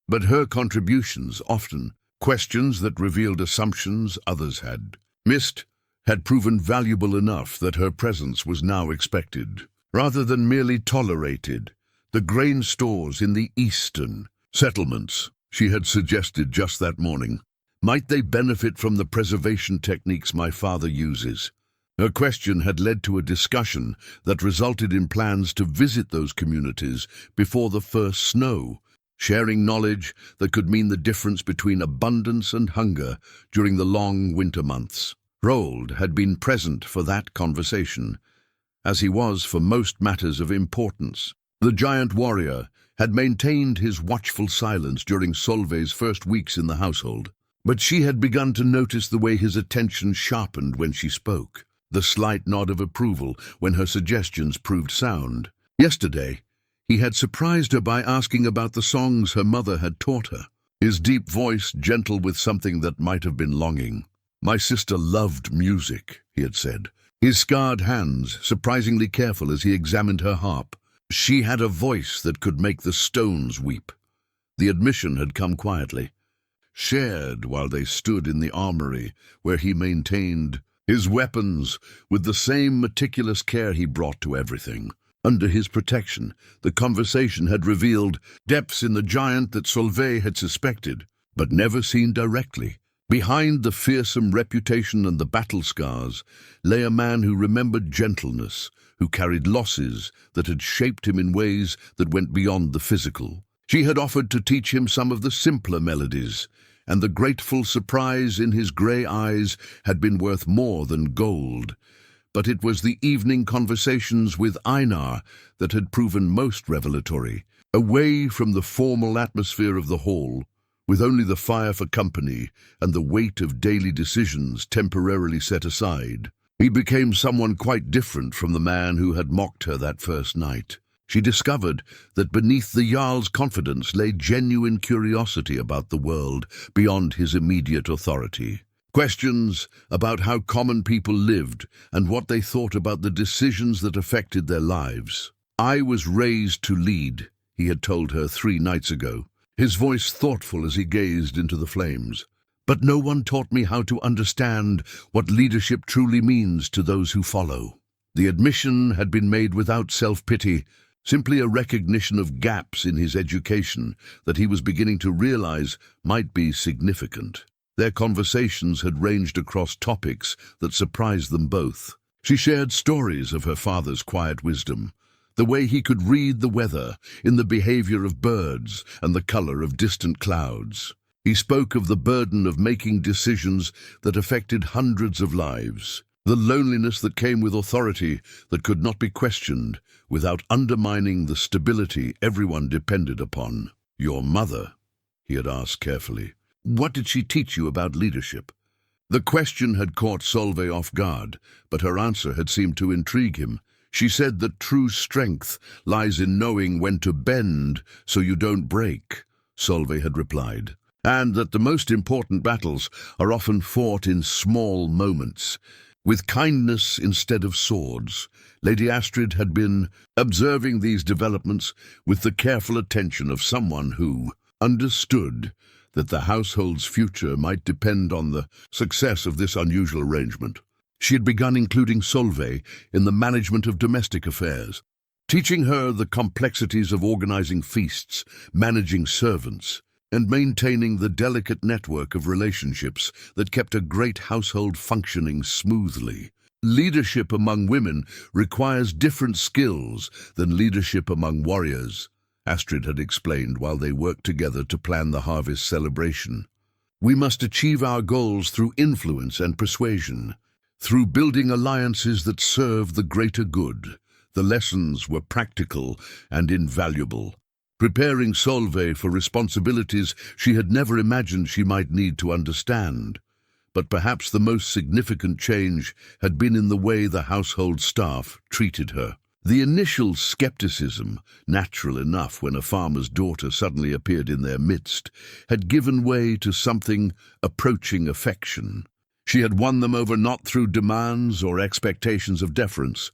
but her contributions often questions that revealed assumptions others had missed had proven valuable enough that her presence was now expected, rather than merely tolerated. The grain stores in the eastern settlements, she had suggested just that morning, might they benefit from the preservation techniques my father uses? Her question had led to a discussion that resulted in plans to visit those communities before the first snow, sharing knowledge that could mean the difference between abundance and hunger during the long winter months. Rold had been present for that conversation, as he was for most matters of importance. The giant warrior had maintained his watchful silence during Solveig's first weeks in the household, but she had begun to notice the way his attention sharpened when she spoke, the slight nod of approval when her suggestions proved sound. Yesterday, he had surprised her by asking about the songs her mother had taught her, his deep voice gentle with something that might have been longing. "My sister loved music," he had said, his scarred hands surprisingly careful as he examined her harp. "She had a voice that could make the stones weep." The admission had come quietly, shared while they stood in the armory where he maintained his weapons with the same meticulous care he brought to everything. Under his protection, the conversation had revealed depths in the giant that Solveig had suspected, but never seen directly. Behind the fearsome reputation and the battle scars lay a man who remembered gentleness, who carried losses that had shaped him in ways that went beyond the physical. She had offered to teach him some of the simpler melodies, and the grateful surprise in his grey eyes had been worth more than gold. But it was the evening conversations with Einar that had proven most revelatory. Away from the formal atmosphere of the hall, with only the fire for company and the weight of daily decisions temporarily set aside, he became someone quite different from the man who had mocked her that first night. She discovered that beneath the Jarl's confidence lay genuine curiosity about the world beyond his immediate authority. Questions about how common people lived and what they thought about the decisions that affected their lives. "I was raised to lead," he had told her 3 nights ago, his voice thoughtful as he gazed into the flames. "But no one taught me how to understand what leadership truly means to those who follow." The admission had been made without self-pity, simply a recognition of gaps in his education that he was beginning to realize might be significant. Their conversations had ranged across topics that surprised them both. She shared stories of her father's quiet wisdom, the way he could read the weather in the behavior of birds and the color of distant clouds. He spoke of the burden of making decisions that affected hundreds of lives, the loneliness that came with authority that could not be questioned without undermining the stability everyone depended upon. "Your mother?" he had asked carefully. "What did she teach you about leadership?" The question had caught Solveig off guard, but her answer had seemed to intrigue him. She said that true strength lies in knowing when to bend so you don't break, Solveig had replied, and that the most important battles are often fought in small moments, with kindness instead of swords. Lady Astrid had been observing these developments with the careful attention of someone who understood that the household's future might depend on the success of this unusual arrangement. She had begun including Solveig in the management of domestic affairs, teaching her the complexities of organizing feasts, managing servants, and maintaining the delicate network of relationships that kept a great household functioning smoothly. Leadership among women requires different skills than leadership among warriors, Astrid had explained while they worked together to plan the harvest celebration. "We must achieve our goals through influence and persuasion, through building alliances that serve the greater good." The lessons were practical and invaluable, preparing Solveig for responsibilities she had never imagined she might need to understand. But perhaps the most significant change had been in the way the household staff treated her. The initial skepticism, natural enough when a farmer's daughter suddenly appeared in their midst, had given way to something approaching affection. She had won them over not through demands or expectations of deference,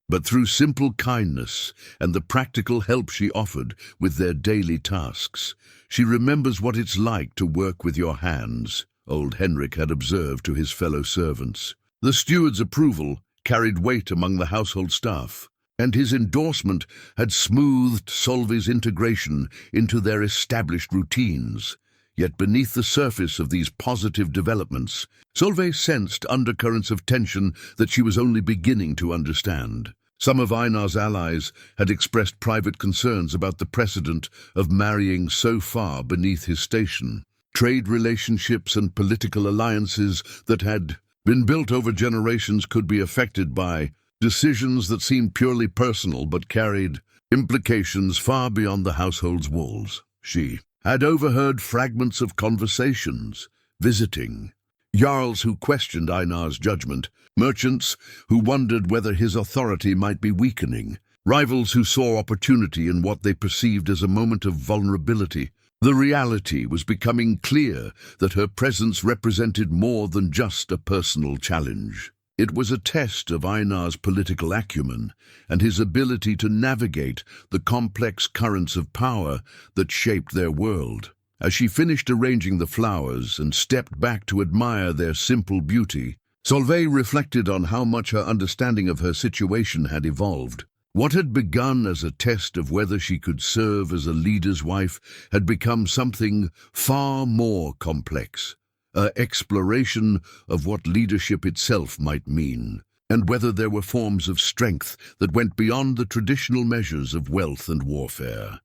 but through simple kindness and the practical help she offered with their daily tasks. "She remembers what it's like to work with your hands," old Henrik had observed to his fellow servants. The steward's approval carried weight among the household staff, and his endorsement had smoothed Solveig's integration into their established routines. Yet beneath the surface of these positive developments, Solveig sensed undercurrents of tension that she was only beginning to understand. Some of Einar's allies had expressed private concerns about the precedent of marrying so far beneath his station. Trade relationships and political alliances that had been built over generations could be affected by decisions that seemed purely personal but carried implications far beyond the household's walls. She had overheard fragments of conversations, visiting jarls who questioned Einar's judgment, merchants who wondered whether his authority might be weakening, rivals who saw opportunity in what they perceived as a moment of vulnerability. The reality was becoming clear that her presence represented more than just a personal challenge. It was a test of Einar's political acumen and his ability to navigate the complex currents of power that shaped their world. As she finished arranging the flowers and stepped back to admire their simple beauty, Solveig reflected on how much her understanding of her situation had evolved. What had begun as a test of whether she could serve as a leader's wife had become something far more complex, an exploration of what leadership itself might mean, and whether there were forms of strength that went beyond the traditional measures of wealth and warfare.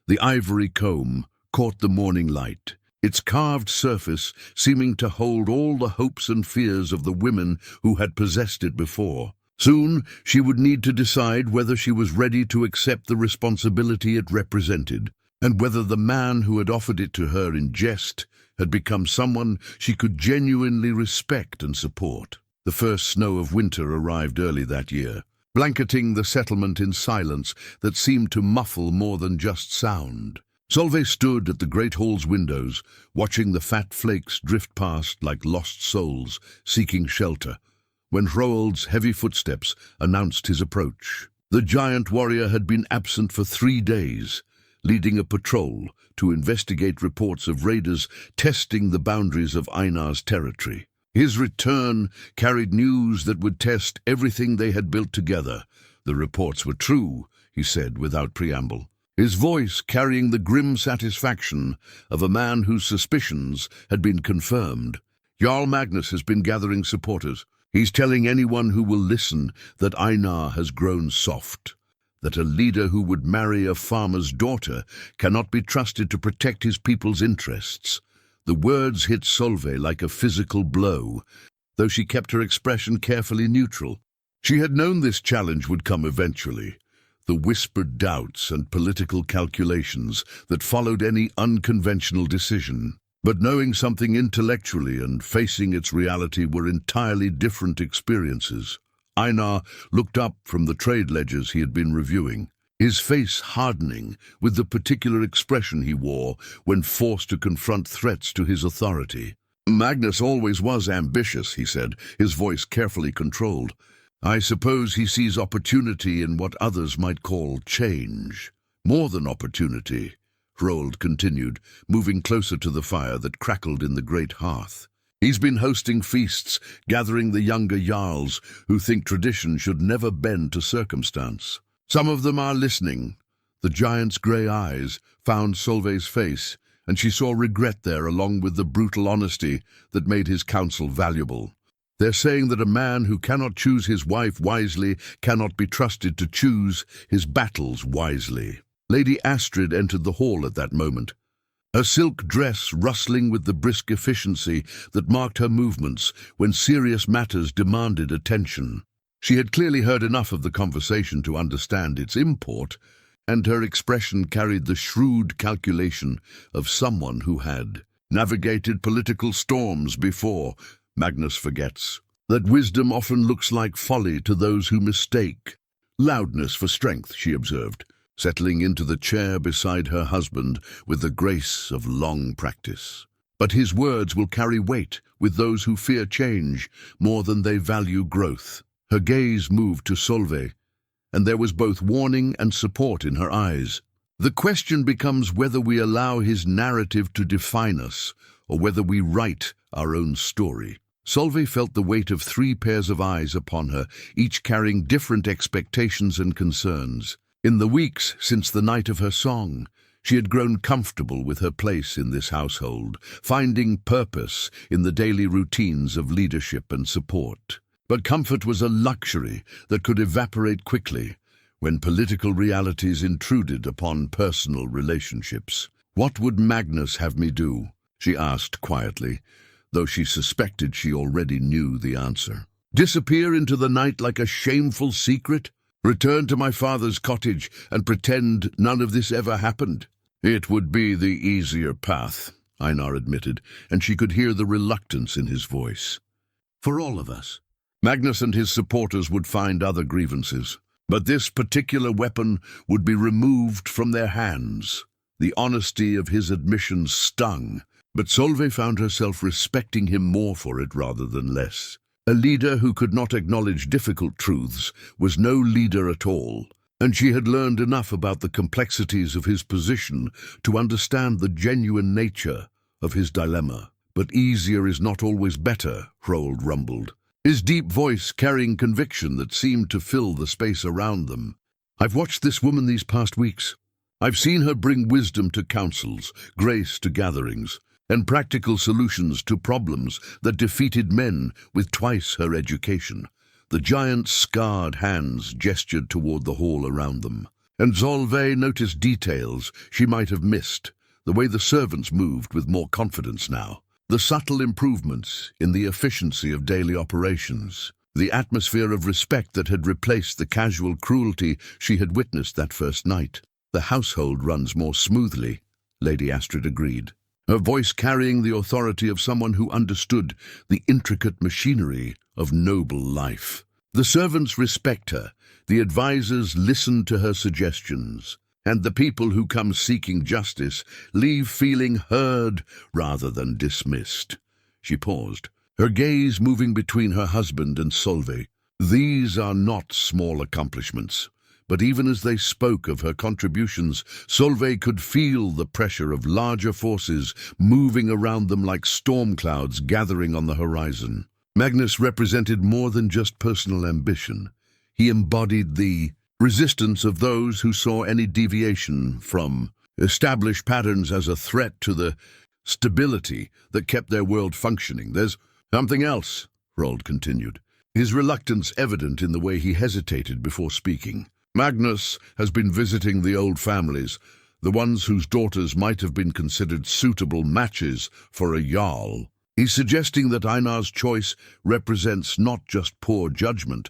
The ivory comb caught the morning light, its carved surface seeming to hold all the hopes and fears of the women who had possessed it before. Soon, she would need to decide whether she was ready to accept the responsibility it represented, and whether the man who had offered it to her in jest had become someone she could genuinely respect and support. The first snow of winter arrived early that year, blanketing the settlement in silence that seemed to muffle more than just sound. Solveig stood at the great hall's windows, watching the fat flakes drift past like lost souls seeking shelter, when Hroald's heavy footsteps announced his approach. The giant warrior had been absent for 3 days, leading a patrol to investigate reports of raiders testing the boundaries of Einar's territory. His return carried news that would test everything they had built together. The reports were true, he said without preamble, his voice carrying the grim satisfaction of a man whose suspicions had been confirmed. Jarl Magnus has been gathering supporters. He's telling anyone who will listen that Einar has grown soft, that a leader who would marry a farmer's daughter cannot be trusted to protect his people's interests. The words hit Solveig like a physical blow, though she kept her expression carefully neutral. She had known this challenge would come eventually, the whispered doubts and political calculations that followed any unconventional decision. But knowing something intellectually and facing its reality were entirely different experiences. Einar looked up from the trade ledgers he had been reviewing, his face hardening with the particular expression he wore when forced to confront threats to his authority. Magnus always was ambitious, he said, his voice carefully controlled. I suppose he sees opportunity in what others might call change. More than opportunity, Hroald continued, moving closer to the fire that crackled in the great hearth. He's been hosting feasts, gathering the younger jarls who think tradition should never bend to circumstance. Some of them are listening. The giant's grey eyes found Solveig's face, and she saw regret there along with the brutal honesty that made his counsel valuable. They're saying that a man who cannot choose his wife wisely cannot be trusted to choose his battles wisely. Lady Astrid entered the hall at that moment, her silk dress rustling with the brisk efficiency that marked her movements when serious matters demanded attention. She had clearly heard enough of the conversation to understand its import, and her expression carried the shrewd calculation of someone who had navigated political storms before. Magnus forgets that wisdom often looks like folly to those who mistake loudness for strength, she observed, settling into the chair beside her husband with the grace of long practice. But his words will carry weight with those who fear change more than they value growth. Her gaze moved to Solveig, and there was both warning and support in her eyes. The question becomes whether we allow his narrative to define us, or whether we write our own story. Solveig felt the weight of 3 pairs of eyes upon her, each carrying different expectations and concerns. In the weeks since the night of her song, she had grown comfortable with her place in this household, finding purpose in the daily routines of leadership and support. But comfort was a luxury that could evaporate quickly when political realities intruded upon personal relationships. What would Magnus have me do? She asked quietly, though she suspected she already knew the answer. Disappear into the night like a shameful secret? Return to my father's cottage and pretend none of this ever happened? It would be the easier path, Einar admitted, and she could hear the reluctance in his voice. For all of us. Magnus and his supporters would find other grievances, but this particular weapon would be removed from their hands. The honesty of his admission stung, but Solveig found herself respecting him more for it rather than less. A leader who could not acknowledge difficult truths was no leader at all, and she had learned enough about the complexities of his position to understand the genuine nature of his dilemma. But easier is not always better, Hrold rumbled, his deep voice carrying conviction that seemed to fill the space around them. I've watched this woman these past weeks. I've seen her bring wisdom to councils, grace to gatherings, and practical solutions to problems that defeated men with twice her education. The giant's scarred hands gestured toward the hall around them, and Solveig noticed details she might have missed, the way the servants moved with more confidence now, the subtle improvements in the efficiency of daily operations, the atmosphere of respect that had replaced the casual cruelty she had witnessed that first night. The household runs more smoothly, Lady Astrid agreed, her voice carrying the authority of someone who understood the intricate machinery of noble life. The servants respect her, the advisors listen to her suggestions, and the people who come seeking justice leave feeling heard rather than dismissed. She paused, her gaze moving between her husband and Solveig. These are not small accomplishments. But even as they spoke of her contributions, Solveig could feel the pressure of larger forces moving around them like storm clouds gathering on the horizon. Magnus represented more than just personal ambition. He embodied the resistance of those who saw any deviation from established patterns as a threat to the stability that kept their world functioning. There's something else, Hrold continued, his reluctance evident in the way he hesitated before speaking. Magnus has been visiting the old families, the ones whose daughters might have been considered suitable matches for a Jarl. He's suggesting that Einar's choice represents not just poor judgment,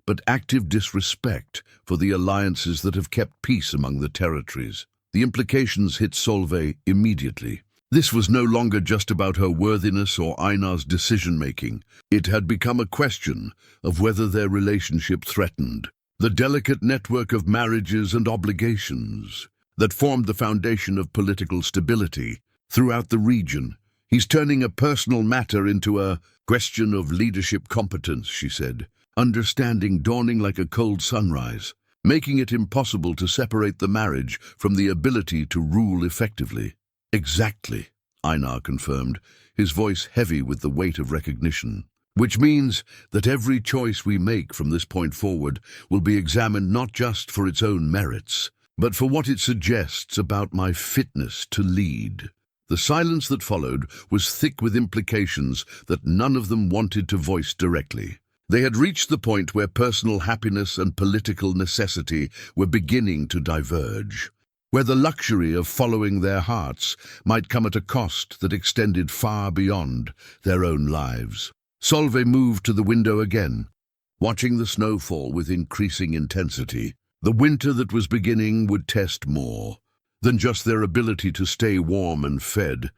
but active disrespect for the alliances that have kept peace among the territories. The implications hit Solveig immediately. This was no longer just about her worthiness or Einar's decision-making. It had become a question of whether their relationship threatened the delicate network of marriages and obligations that formed the foundation of political stability throughout the region. He's turning a personal matter into a question of leadership competence, she said, understanding dawning like a cold sunrise, making it impossible to separate the marriage from the ability to rule effectively. Exactly, Einar confirmed, his voice heavy with the weight of recognition. Which means that every choice we make from this point forward will be examined not just for its own merits, but for what it suggests about my fitness to lead. The silence that followed was thick with implications that none of them wanted to voice directly. They had reached the point where personal happiness and political necessity were beginning to diverge, where the luxury of following their hearts might come at a cost that extended far beyond their own lives. Solveig moved to the window again, watching the snow fall with increasing intensity. The winter that was beginning would test more than just their ability to stay warm and fed.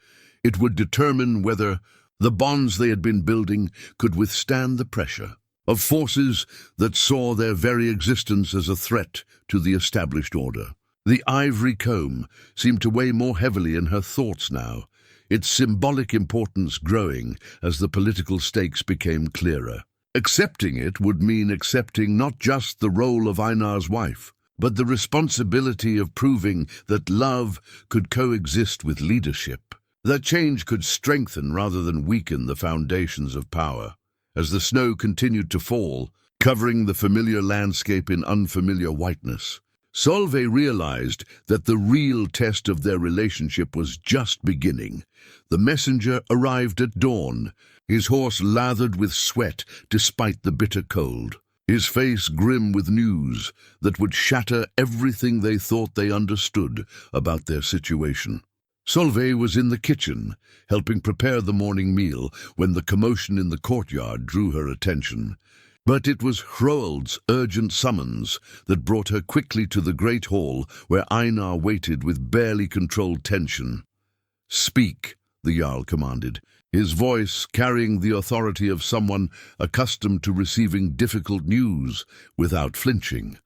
It would determine whether the bonds they had been building could withstand the pressure of forces that saw their very existence as a threat to the established order. The ivory comb seemed to weigh more heavily in her thoughts now, its symbolic importance growing as the political stakes became clearer. Accepting it would mean accepting not just the role of Einar's wife, but the responsibility of proving that love could coexist with leadership, that change could strengthen rather than weaken the foundations of power. As the snow continued to fall, covering the familiar landscape in unfamiliar whiteness, Solveig realized that the real test of their relationship was just beginning. The messenger arrived at dawn, his horse lathered with sweat despite the bitter cold, his face grim with news that would shatter everything they thought they understood about their situation. Solveig was in the kitchen, helping prepare the morning meal, when the commotion in the courtyard drew her attention. But it was Hrold's urgent summons that brought her quickly to the great hall where Einar waited with barely controlled tension. "Speak," the Jarl commanded, his voice carrying the authority of someone accustomed to receiving difficult news without flinching.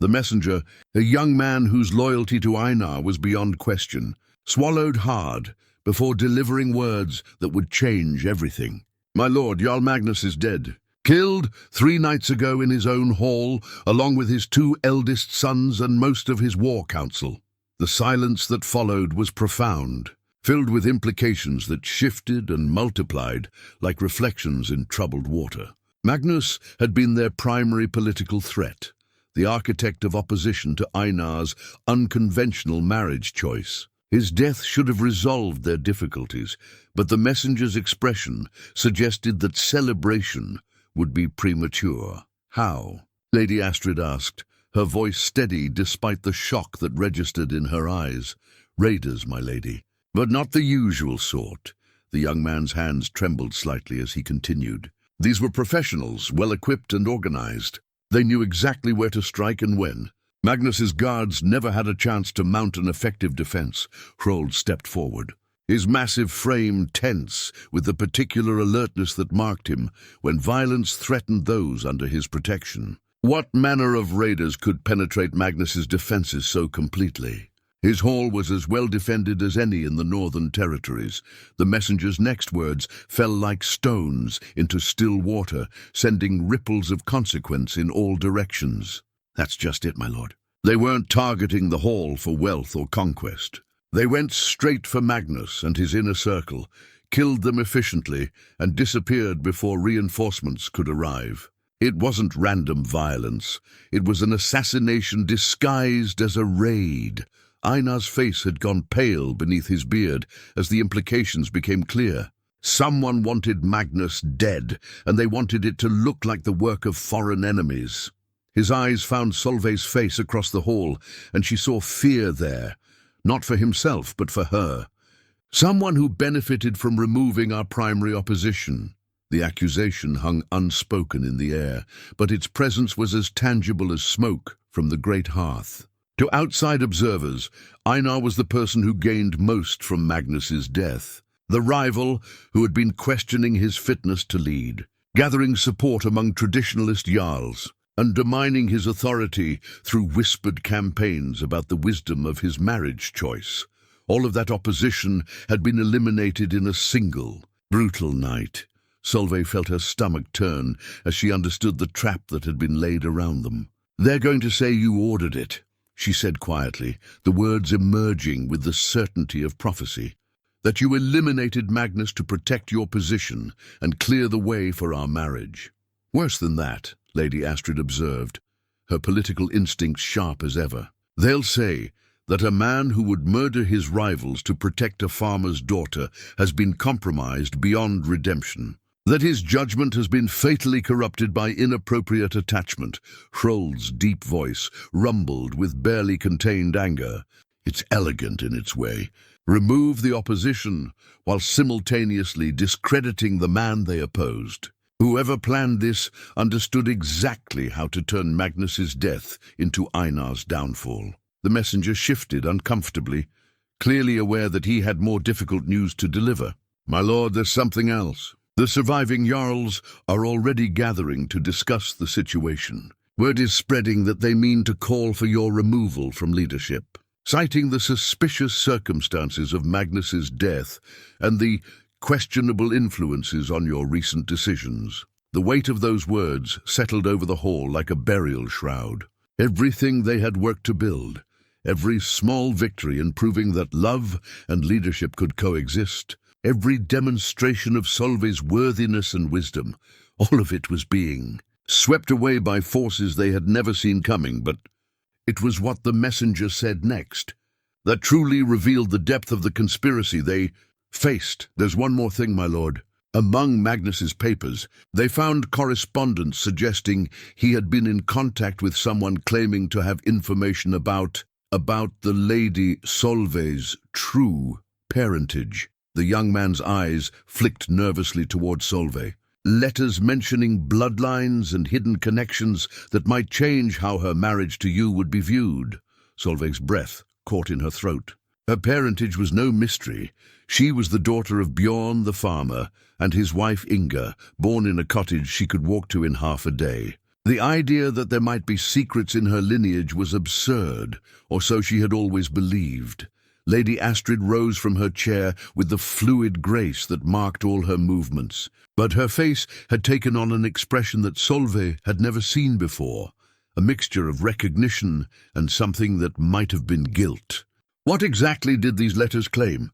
The messenger, a young man whose loyalty to Einar was beyond question, swallowed hard before delivering words that would change everything. "My lord, Jarl Magnus is dead. Killed 3 nights ago in his own hall, along with his 2 eldest sons and most of his war council." The silence that followed was profound, filled with implications that shifted and multiplied like reflections in troubled water. Magnus had been their primary political threat, the architect of opposition to Einar's unconventional marriage choice. His death should have resolved their difficulties, but the messenger's expression suggested that celebration would be premature. "How?" Lady Astrid asked, her voice steady despite the shock that registered in her eyes. "Raiders, my lady, but not the usual sort." The young man's hands trembled slightly as he continued. "These were professionals, well-equipped and organized. They knew exactly where to strike and when. Magnus's guards never had a chance to mount an effective defense." Hrold stepped forward, his massive frame tense with the particular alertness that marked him when violence threatened those under his protection. What manner of raiders could penetrate Magnus's defenses so completely? His hall was as well defended as any in the northern territories. The messenger's next words fell like stones into still water, sending ripples of consequence in all directions. "That's just it, my lord. They weren't targeting the hall for wealth or conquest. They went straight for Magnus and his inner circle, killed them efficiently, and disappeared before reinforcements could arrive. It wasn't random violence. It was an assassination disguised as a raid." Einar's face had gone pale beneath his beard as the implications became clear. Someone wanted Magnus dead, and they wanted it to look like the work of foreign enemies. His eyes found Solveig's face across the hall, and she saw fear there, not for himself, but for her. "Someone who benefited from removing our primary opposition." The accusation hung unspoken in the air, but its presence was as tangible as smoke from the great hearth. To outside observers, Einar was the person who gained most from Magnus's death, the rival who had been questioning his fitness to lead, gathering support among traditionalist jarls, undermining his authority through whispered campaigns about the wisdom of his marriage choice. All of that opposition had been eliminated in a single, brutal night. Solveig felt her stomach turn as she understood the trap that had been laid around them. "They're going to say you ordered it," she said quietly, the words emerging with the certainty of prophecy. "That you eliminated Magnus to protect your position and clear the way for our marriage." "Worse than that," Lady Astrid observed, her political instincts sharp as ever. "They'll say that a man who would murder his rivals to protect a farmer's daughter has been compromised beyond redemption. That his judgment has been fatally corrupted by inappropriate attachment." Hrold's deep voice rumbled with barely contained anger. "It's elegant in its way. Remove the opposition while simultaneously discrediting the man they opposed. Whoever planned this understood exactly how to turn Magnus's death into Einar's downfall." The messenger shifted uncomfortably, clearly aware that he had more difficult news to deliver. "My lord, there's something else. The surviving jarls are already gathering to discuss the situation. Word is spreading that they mean to call for your removal from leadership, citing the suspicious circumstances of Magnus's death and the questionable influences on your recent decisions." The weight of those words settled over the hall like a burial shroud. Everything they had worked to build, every small victory in proving that love and leadership could coexist, every demonstration of Solveig's worthiness and wisdom, all of it was being swept away by forces they had never seen coming. But it was what the messenger said next that truly revealed the depth of the conspiracy they faced. "There's one more thing, my lord. Among Magnus's papers, they found correspondence suggesting he had been in contact with someone claiming to have information about the Lady Solveig's true parentage. The young man's eyes flicked nervously toward Solveig. Letters mentioning bloodlines and hidden connections that might change how her marriage to you would be viewed. Solveig's breath caught in her throat. Her parentage was no mystery. She was the daughter of Bjorn the farmer and his wife Inga, born in a cottage she could walk to in half a day. The idea that there might be secrets in her lineage was absurd, or so she had always believed. Lady Astrid rose from her chair with the fluid grace that marked all her movements, but her face had taken on an expression that Solveig had never seen before, a mixture of recognition and something that might have been guilt. "What exactly did these letters claim?"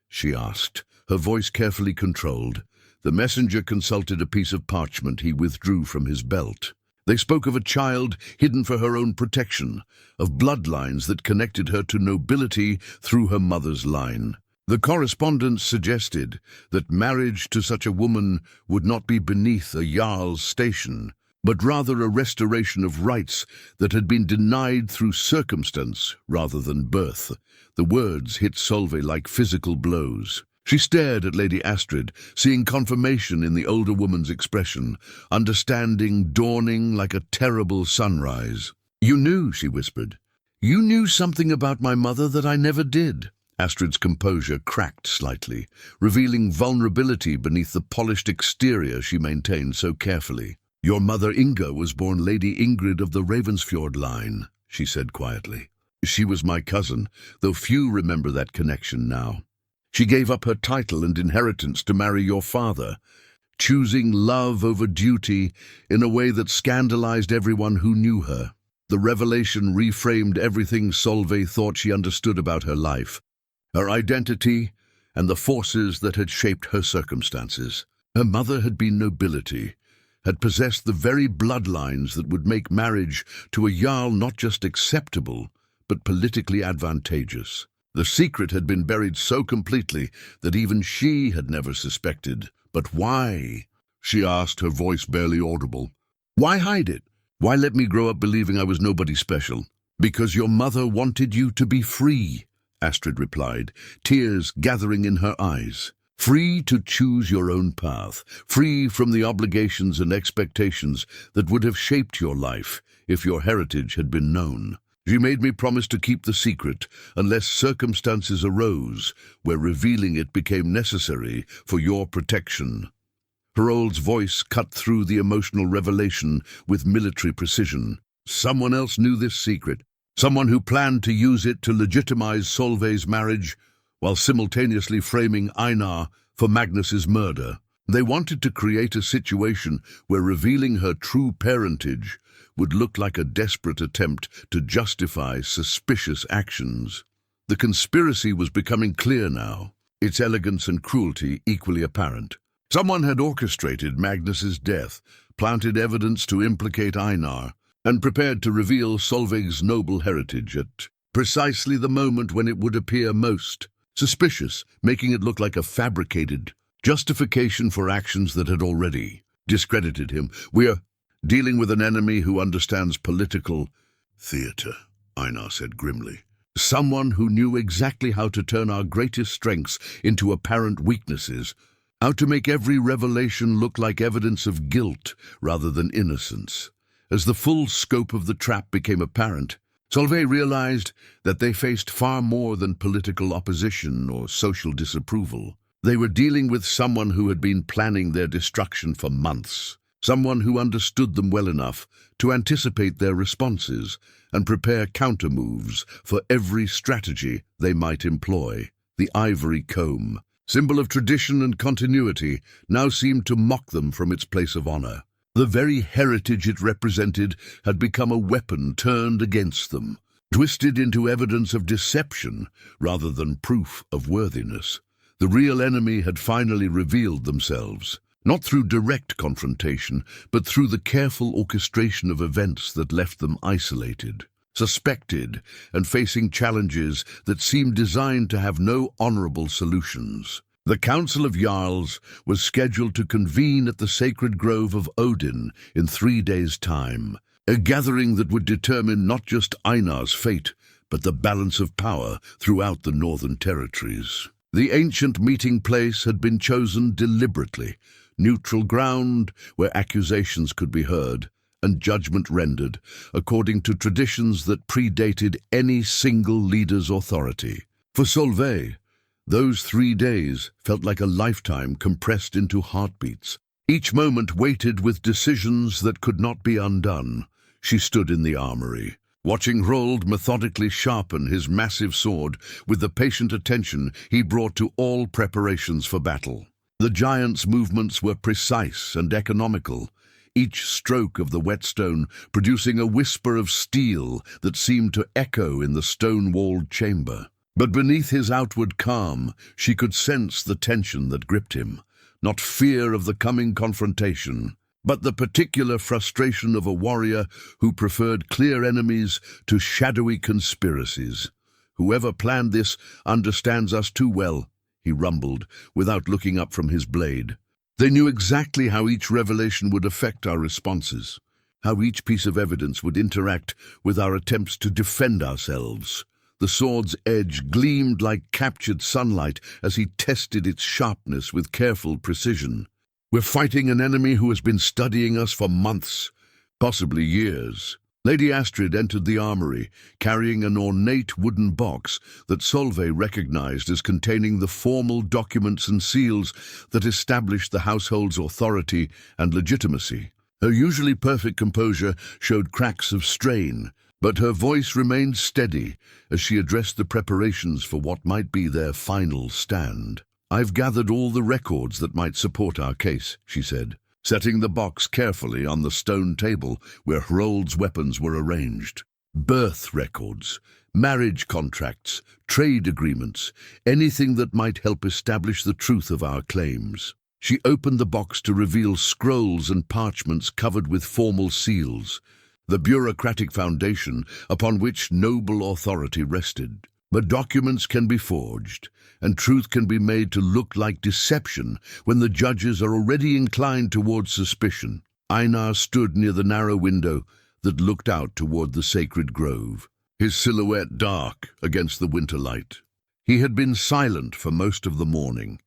she asked, her voice carefully controlled. The messenger consulted a piece of parchment he withdrew from his belt. They spoke of a child hidden for her own protection, of bloodlines that connected her to nobility through her mother's line. The correspondence suggested that marriage to such a woman would not be beneath a Jarl's station, but rather a restoration of rights that had been denied through circumstance rather than birth. The words hit Solveig like physical blows. She stared at Lady Astrid, seeing confirmation in the older woman's expression, understanding dawning like a terrible sunrise. "You knew," she whispered. "You knew something about my mother that I never did." Astrid's composure cracked slightly, revealing vulnerability beneath the polished exterior she maintained so carefully. "Your mother Inga was born Lady Ingrid of the Ravensfjord line," she said quietly. "She was my cousin, though few remember that connection now. She gave up her title and inheritance to marry your father, choosing love over duty in a way that scandalized everyone who knew her. The revelation reframed everything Solveig thought she understood about her life, her identity, and the forces that had shaped her circumstances. Her mother had been nobility, had possessed the very bloodlines that would make marriage to a Jarl not just acceptable, but politically advantageous. The secret had been buried so completely that even she had never suspected. But why? She asked, her voice barely audible. Why hide it? Why let me grow up believing I was nobody special? Because your mother wanted you to be free, Astrid replied, tears gathering in her eyes. Free to choose your own path, free from the obligations and expectations that would have shaped your life if your heritage had been known. She made me promise to keep the secret unless circumstances arose where revealing it became necessary for your protection. Harold's voice cut through the emotional revelation with military precision. Someone else knew this secret, someone who planned to use it to legitimize Solveig's marriage while simultaneously framing Einar for Magnus's murder. They wanted to create a situation where revealing her true parentage would look like a desperate attempt to justify suspicious actions. The conspiracy was becoming clear now, its elegance and cruelty equally apparent. Someone had orchestrated Magnus's death, planted evidence to implicate Einar, and prepared to reveal Solveig's noble heritage at precisely the moment when it would appear most suspicious, making it look like a fabricated justification for actions that had already discredited him. "We're dealing with an enemy who understands political theater," Einar said grimly. "Someone who knew exactly how to turn our greatest strengths into apparent weaknesses, how to make every revelation look like evidence of guilt rather than innocence." As the full scope of the trap became apparent, Solveig realized that they faced far more than political opposition or social disapproval. They were dealing with someone who had been planning their destruction for months, someone who understood them well enough to anticipate their responses and prepare counter-moves for every strategy they might employ. The ivory comb, symbol of tradition and continuity, now seemed to mock them from its place of honor. The very heritage it represented had become a weapon turned against them, twisted into evidence of deception rather than proof of worthiness. The real enemy had finally revealed themselves, not through direct confrontation, but through the careful orchestration of events that left them isolated, suspected, and facing challenges that seemed designed to have no honorable solutions. The Council of Jarls was scheduled to convene at the sacred grove of Odin in 3 days' time, a gathering that would determine not just Einar's fate, but the balance of power throughout the northern territories. The ancient meeting place had been chosen deliberately, neutral ground where accusations could be heard and judgment rendered according to traditions that predated any single leader's authority. For Solveig, those 3 days felt like a lifetime compressed into heartbeats. Each moment weighted with decisions that could not be undone. She stood in the armory, watching Hrold methodically sharpen his massive sword with the patient attention he brought to all preparations for battle. The giant's movements were precise and economical, each stroke of the whetstone producing a whisper of steel that seemed to echo in the stone-walled chamber. But beneath his outward calm, she could sense the tension that gripped him. Not fear of the coming confrontation, but the particular frustration of a warrior who preferred clear enemies to shadowy conspiracies. "Whoever planned this understands us too well," he rumbled, without looking up from his blade. They knew exactly how each revelation would affect our responses, how each piece of evidence would interact with our attempts to defend ourselves. The sword's edge gleamed like captured sunlight as he tested its sharpness with careful precision. "We're fighting an enemy who has been studying us for months, possibly years." Lady Astrid entered the armory, carrying an ornate wooden box that Solveig recognized as containing the formal documents and seals that established the household's authority and legitimacy. Her usually perfect composure showed cracks of strain, but her voice remained steady as she addressed the preparations for what might be their final stand. "I've gathered all the records that might support our case," she said, setting the box carefully on the stone table where Hrold's weapons were arranged. Birth records, marriage contracts, trade agreements, anything that might help establish the truth of our claims. She opened the box to reveal scrolls and parchments covered with formal seals, the bureaucratic foundation upon which noble authority rested. But documents can be forged, and truth can be made to look like deception when the judges are already inclined towards suspicion. Einar stood near the narrow window that looked out toward the sacred grove, his silhouette dark against the winter light. He had been silent for most of the morning,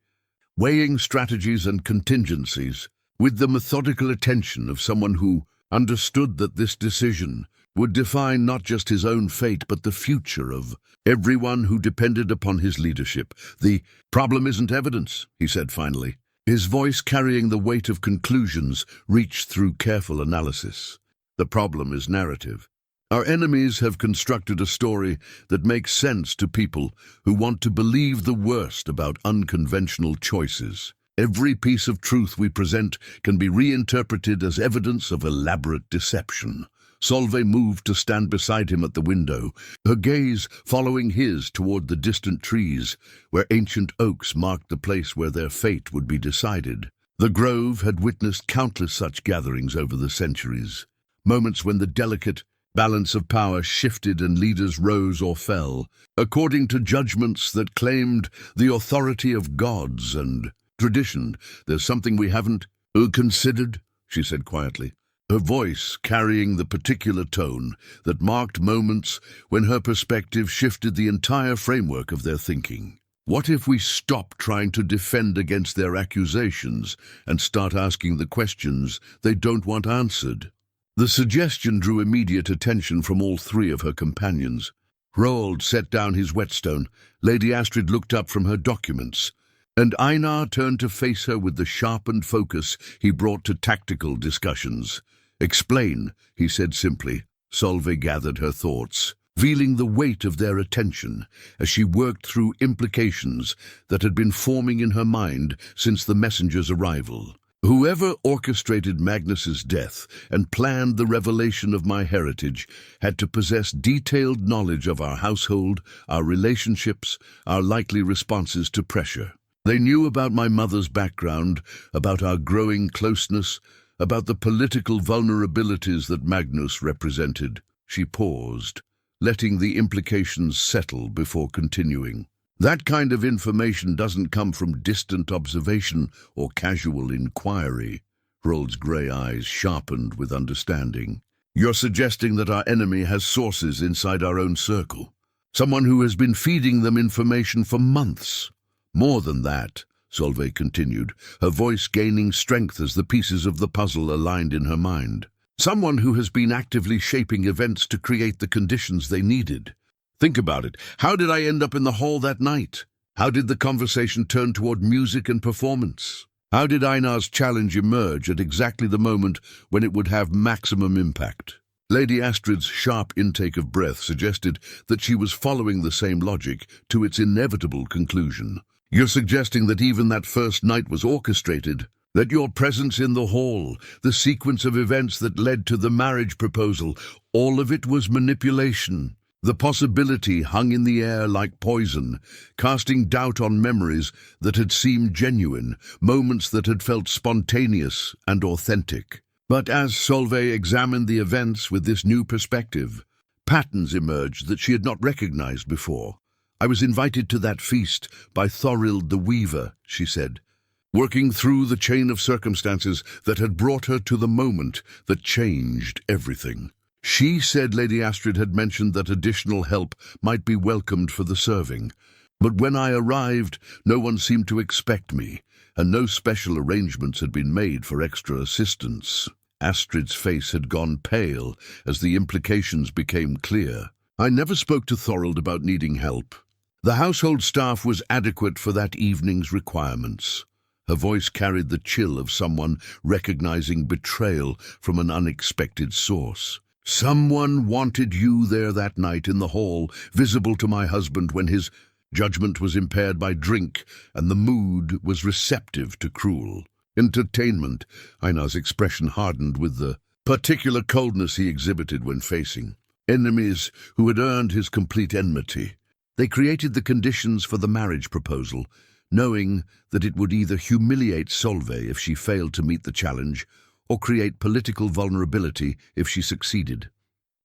weighing strategies and contingencies with the methodical attention of someone who understood that this decision would define not just his own fate but the future of everyone who depended upon his leadership. "The problem isn't evidence," he said finally. His voice, carrying the weight of conclusions, reached through careful analysis. "The problem is narrative. Our enemies have constructed a story that makes sense to people who want to believe the worst about unconventional choices. Every piece of truth we present can be reinterpreted as evidence of elaborate deception." Solveig moved to stand beside him at the window, her gaze following his toward the distant trees, where ancient oaks marked the place where their fate would be decided. The grove had witnessed countless such gatherings over the centuries, moments when the delicate balance of power shifted and leaders rose or fell, according to judgments that claimed the authority of gods and tradition. "There's something we haven't considered," she said quietly, her voice carrying the particular tone that marked moments when her perspective shifted the entire framework of their thinking. "What if we stop trying to defend against their accusations and start asking the questions they don't want answered?" The suggestion drew immediate attention from all 3 of her companions. Hrold set down his whetstone, Lady Astrid looked up from her documents, and Einar turned to face her with the sharpened focus he brought to tactical discussions. "Explain," he said simply. Solveig gathered her thoughts, feeling the weight of their attention as she worked through implications that had been forming in her mind since the messenger's arrival. "Whoever orchestrated Magnus's death and planned the revelation of my heritage had to possess detailed knowledge of our household, our relationships, our likely responses to pressure. They knew about my mother's background, about our growing closeness, about the political vulnerabilities that Magnus represented." She paused, letting the implications settle before continuing. "That kind of information doesn't come from distant observation or casual inquiry." Hrold's grey eyes sharpened with understanding. "You're suggesting that our enemy has sources inside our own circle, someone who has been feeding them information for months." More than that, Solveig continued, her voice gaining strength as the pieces of the puzzle aligned in her mind. Someone who has been actively shaping events to create the conditions they needed. Think about it. How did I end up in the hall that night? How did the conversation turn toward music and performance? How did Einar's challenge emerge at exactly the moment when it would have maximum impact? Lady Astrid's sharp intake of breath suggested that she was following the same logic to its inevitable conclusion. You're suggesting that even that first night was orchestrated? That your presence in the hall, the sequence of events that led to the marriage proposal, all of it was manipulation? The possibility hung in the air like poison, casting doubt on memories that had seemed genuine, moments that had felt spontaneous and authentic. But as Solveig examined the events with this new perspective, patterns emerged that she had not recognized before. I was invited to that feast by Thorild the Weaver, she said, working through the chain of circumstances that had brought her to the moment that changed everything. She said Lady Astrid had mentioned that additional help might be welcomed for the serving, but when I arrived, no one seemed to expect me, and no special arrangements had been made for extra assistance. Astrid's face had gone pale as the implications became clear. I never spoke to Thorild about needing help. The household staff was adequate for that evening's requirements. Her voice carried the chill of someone recognizing betrayal from an unexpected source. Someone wanted you there that night in the hall, visible to my husband when his judgment was impaired by drink and the mood was receptive to cruel entertainment. Einar's expression hardened with the particular coldness he exhibited when facing enemies who had earned his complete enmity. They created the conditions for the marriage proposal, knowing that it would either humiliate Solveig if she failed to meet the challenge or create political vulnerability if she succeeded.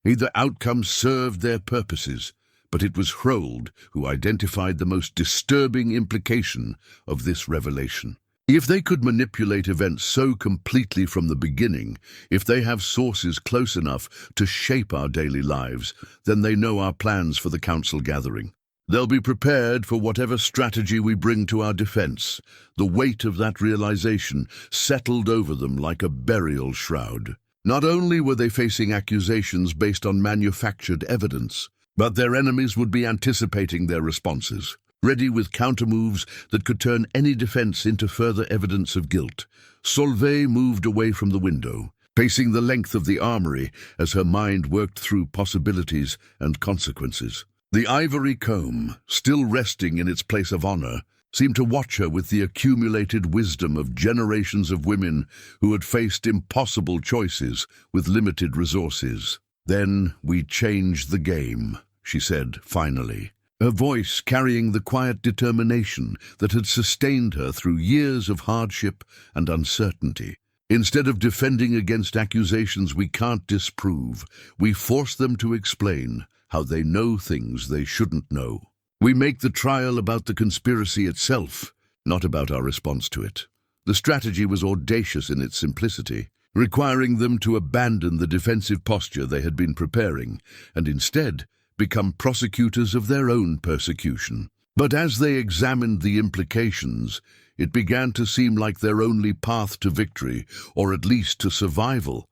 Either outcome served their purposes, but it was Hrold who identified the most disturbing implication of this revelation. If they could manipulate events so completely from the beginning, if they have sources close enough to shape our daily lives, then they know our plans for the council gathering. They'll be prepared for whatever strategy we bring to our defense. The weight of that realization settled over them like a burial shroud. Not only were they facing accusations based on manufactured evidence, but their enemies would be anticipating their responses, ready with countermoves that could turn any defense into further evidence of guilt. Solveig moved away from the window, pacing the length of the armory as her mind worked through possibilities and consequences. The ivory comb, still resting in its place of honor, seemed to watch her with the accumulated wisdom of generations of women who had faced impossible choices with limited resources. "Then we changed the game," she said finally, her voice carrying the quiet determination that had sustained her through years of hardship and uncertainty. Instead of defending against accusations we can't disprove, we force them to explain how they know things they shouldn't know. We make the trial about the conspiracy itself, not about our response to it. The strategy was audacious in its simplicity, requiring them to abandon the defensive posture they had been preparing, and instead become prosecutors of their own persecution. But as they examined the implications, it began to seem like their only path to victory, or at least to survival.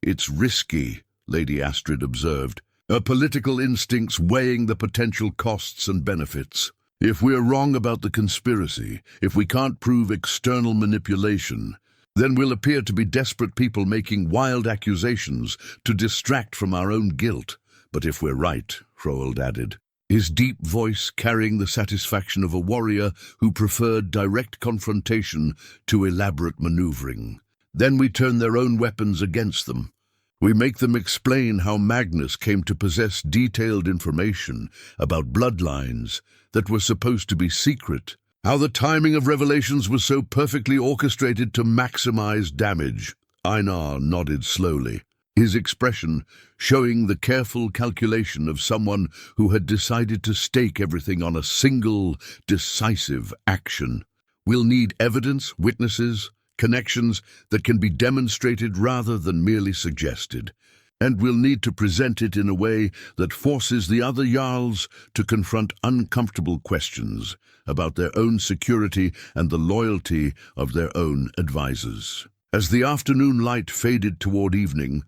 "It's risky," Lady Astrid observed, her political instincts weighing the potential costs and benefits. "If we're wrong about the conspiracy, if we can't prove external manipulation, then we'll appear to be desperate people making wild accusations to distract from our own guilt. But if we're right," Hrold added, his deep voice carrying the satisfaction of a warrior who preferred direct confrontation to elaborate maneuvering, "then we turn their own weapons against them. We make them explain how Magnus came to possess detailed information about bloodlines that were supposed to be secret, how the timing of revelations was so perfectly orchestrated to maximize damage." Einar nodded slowly, his expression showing the careful calculation of someone who had decided to stake everything on a single, decisive action. "We'll need evidence, witnesses, connections that can be demonstrated rather than merely suggested. and we'll need to present it in a way that forces the other Jarls to confront uncomfortable questions about their own security and the loyalty of their own advisors. As the afternoon light faded toward evening,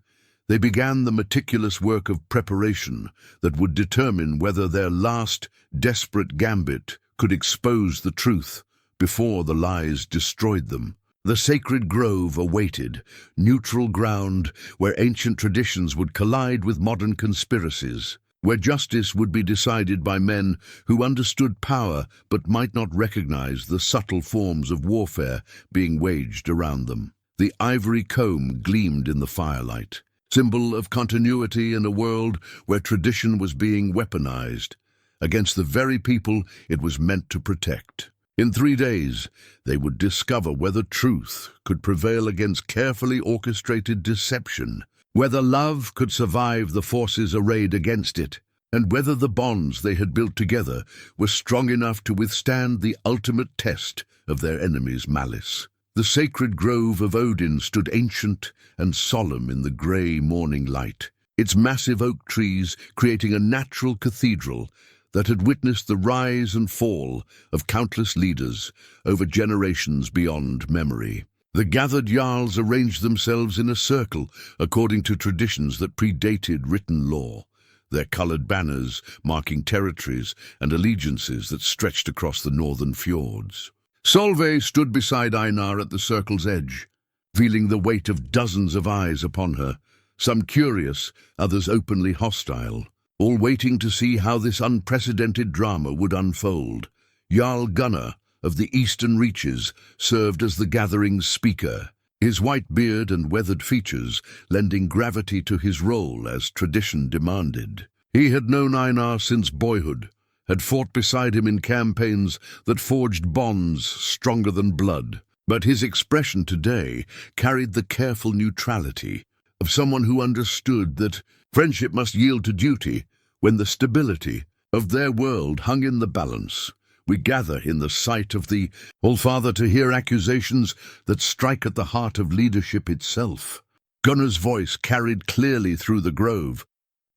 they began the meticulous work of preparation that would determine whether their last desperate gambit could expose the truth before the lies destroyed them. The sacred grove awaited, neutral ground where ancient traditions would collide with modern conspiracies, where justice would be decided by men who understood power but might not recognize the subtle forms of warfare being waged around them. The ivory comb gleamed in the firelight, symbol of continuity in a world where tradition was being weaponized against the very people it was meant to protect. In 3 days, they would discover whether truth could prevail against carefully orchestrated deception, whether love could survive the forces arrayed against it, and whether the bonds they had built together were strong enough to withstand the ultimate test of their enemy's malice. The sacred grove of Odin stood ancient and solemn in the grey morning light, its massive oak trees creating a natural cathedral that had witnessed the rise and fall of countless leaders over generations beyond memory. The gathered Jarls arranged themselves in a circle according to traditions that predated written law, their coloured banners marking territories and allegiances that stretched across the northern fjords. Solveig stood beside Einar at the circle's edge, feeling the weight of dozens of eyes upon her, some curious, others openly hostile, all waiting to see how this unprecedented drama would unfold. Jarl Gunnar of the Eastern Reaches served as the gathering's speaker, his white beard and weathered features lending gravity to his role as tradition demanded. He had known Einar since boyhood, had fought beside him in campaigns that forged bonds stronger than blood, but his expression today carried the careful neutrality of someone who understood that friendship must yield to duty when the stability of their world hung in the balance. We gather in the sight of the All-Father to hear accusations that strike at the heart of leadership itself. Gunnar's voice carried clearly through the grove,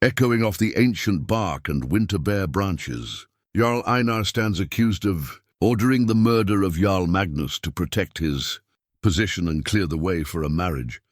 echoing off the ancient bark and winter-bare branches. Jarl Einar stands accused of ordering the murder of Jarl Magnus to protect his position and clear the way for a marriage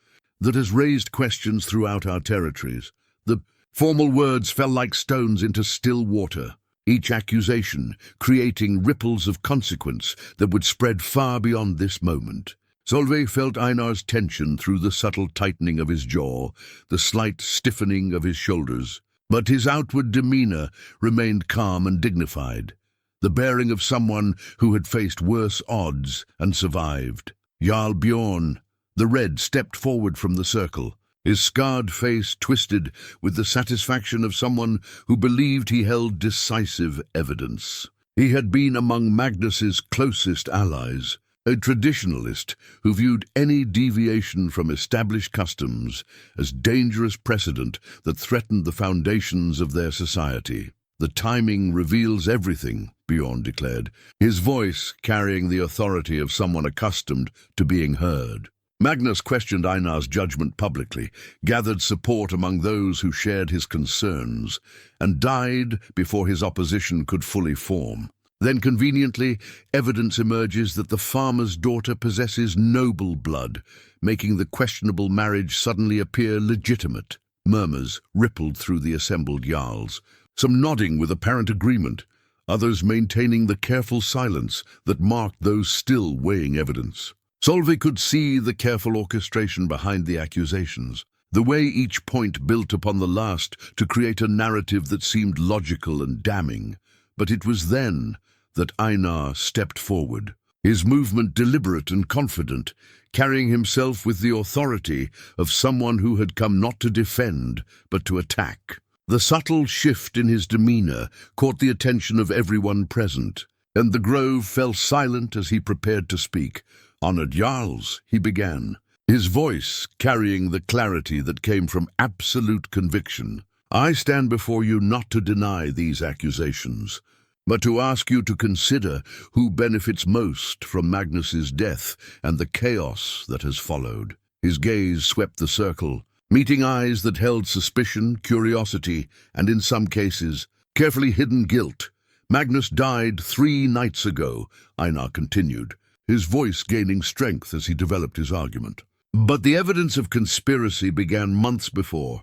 that has raised questions throughout our territories. The formal words fell like stones into still water, each accusation creating ripples of consequence that would spread far beyond this moment. Solveig felt Einar's tension through the subtle tightening of his jaw, the slight stiffening of his shoulders, but his outward demeanor remained calm and dignified, the bearing of someone who had faced worse odds and survived. Jarl Bjorn, the Red, stepped forward from the circle, his scarred face twisted with the satisfaction of someone who believed he held decisive evidence. He had been among Magnus's closest allies, a traditionalist who viewed any deviation from established customs as dangerous precedent that threatened the foundations of their society. The timing reveals everything, Bjorn declared, his voice carrying the authority of someone accustomed to being heard. Magnus questioned Einar's judgment publicly, gathered support among those who shared his concerns, and died before his opposition could fully form. Then, conveniently, evidence emerges that the farmer's daughter possesses noble blood, making the questionable marriage suddenly appear legitimate. Murmurs rippled through the assembled Jarls, some nodding with apparent agreement, others maintaining the careful silence that marked those still weighing evidence. Solveig could see the careful orchestration behind the accusations, the way each point built upon the last to create a narrative that seemed logical and damning. But it was then that Einar stepped forward, his movement deliberate and confident, carrying himself with the authority of someone who had come not to defend, but to attack. The subtle shift in his demeanor caught the attention of everyone present, and the grove fell silent as he prepared to speak. "Honored Jarls," he began, his voice carrying the clarity that came from absolute conviction. "I stand before you not to deny these accusations, but to ask you to consider who benefits most from Magnus's death and the chaos that has followed." His gaze swept the circle, meeting eyes that held suspicion, curiosity, and in some cases, carefully hidden guilt. Magnus died 3 nights ago, Einar continued, his voice gaining strength as he developed his argument. But the evidence of conspiracy began months before,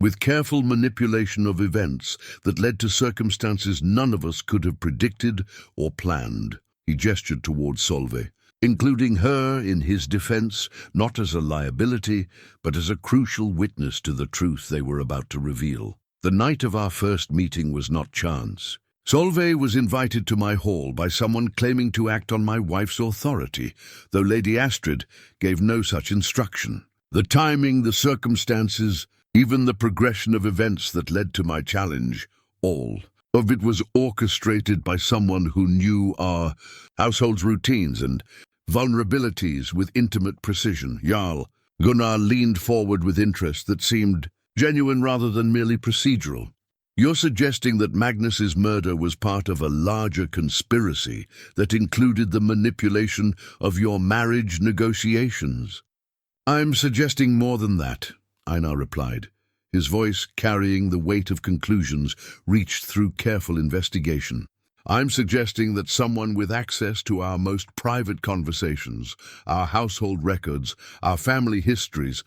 with careful manipulation of events that led to circumstances none of us could have predicted or planned. He gestured towards Solveig, including her in his defense, not as a liability, but as a crucial witness to the truth they were about to reveal. The night of our first meeting was not chance. Solveig was invited to my hall by someone claiming to act on my wife's authority, though Lady Astrid gave no such instruction. The timing, the circumstances, even the progression of events that led to my challenge, all of it was orchestrated by someone who knew our household's routines and vulnerabilities with intimate precision. Jarl Gunnar leaned forward with interest that seemed genuine rather than merely procedural. You're suggesting that Magnus's murder was part of a larger conspiracy that included the manipulation of your marriage negotiations? I'm suggesting more than that, Einar replied, his voice carrying the weight of conclusions reached through careful investigation. I'm suggesting that someone with access to our most private conversations, our household records, our family histories,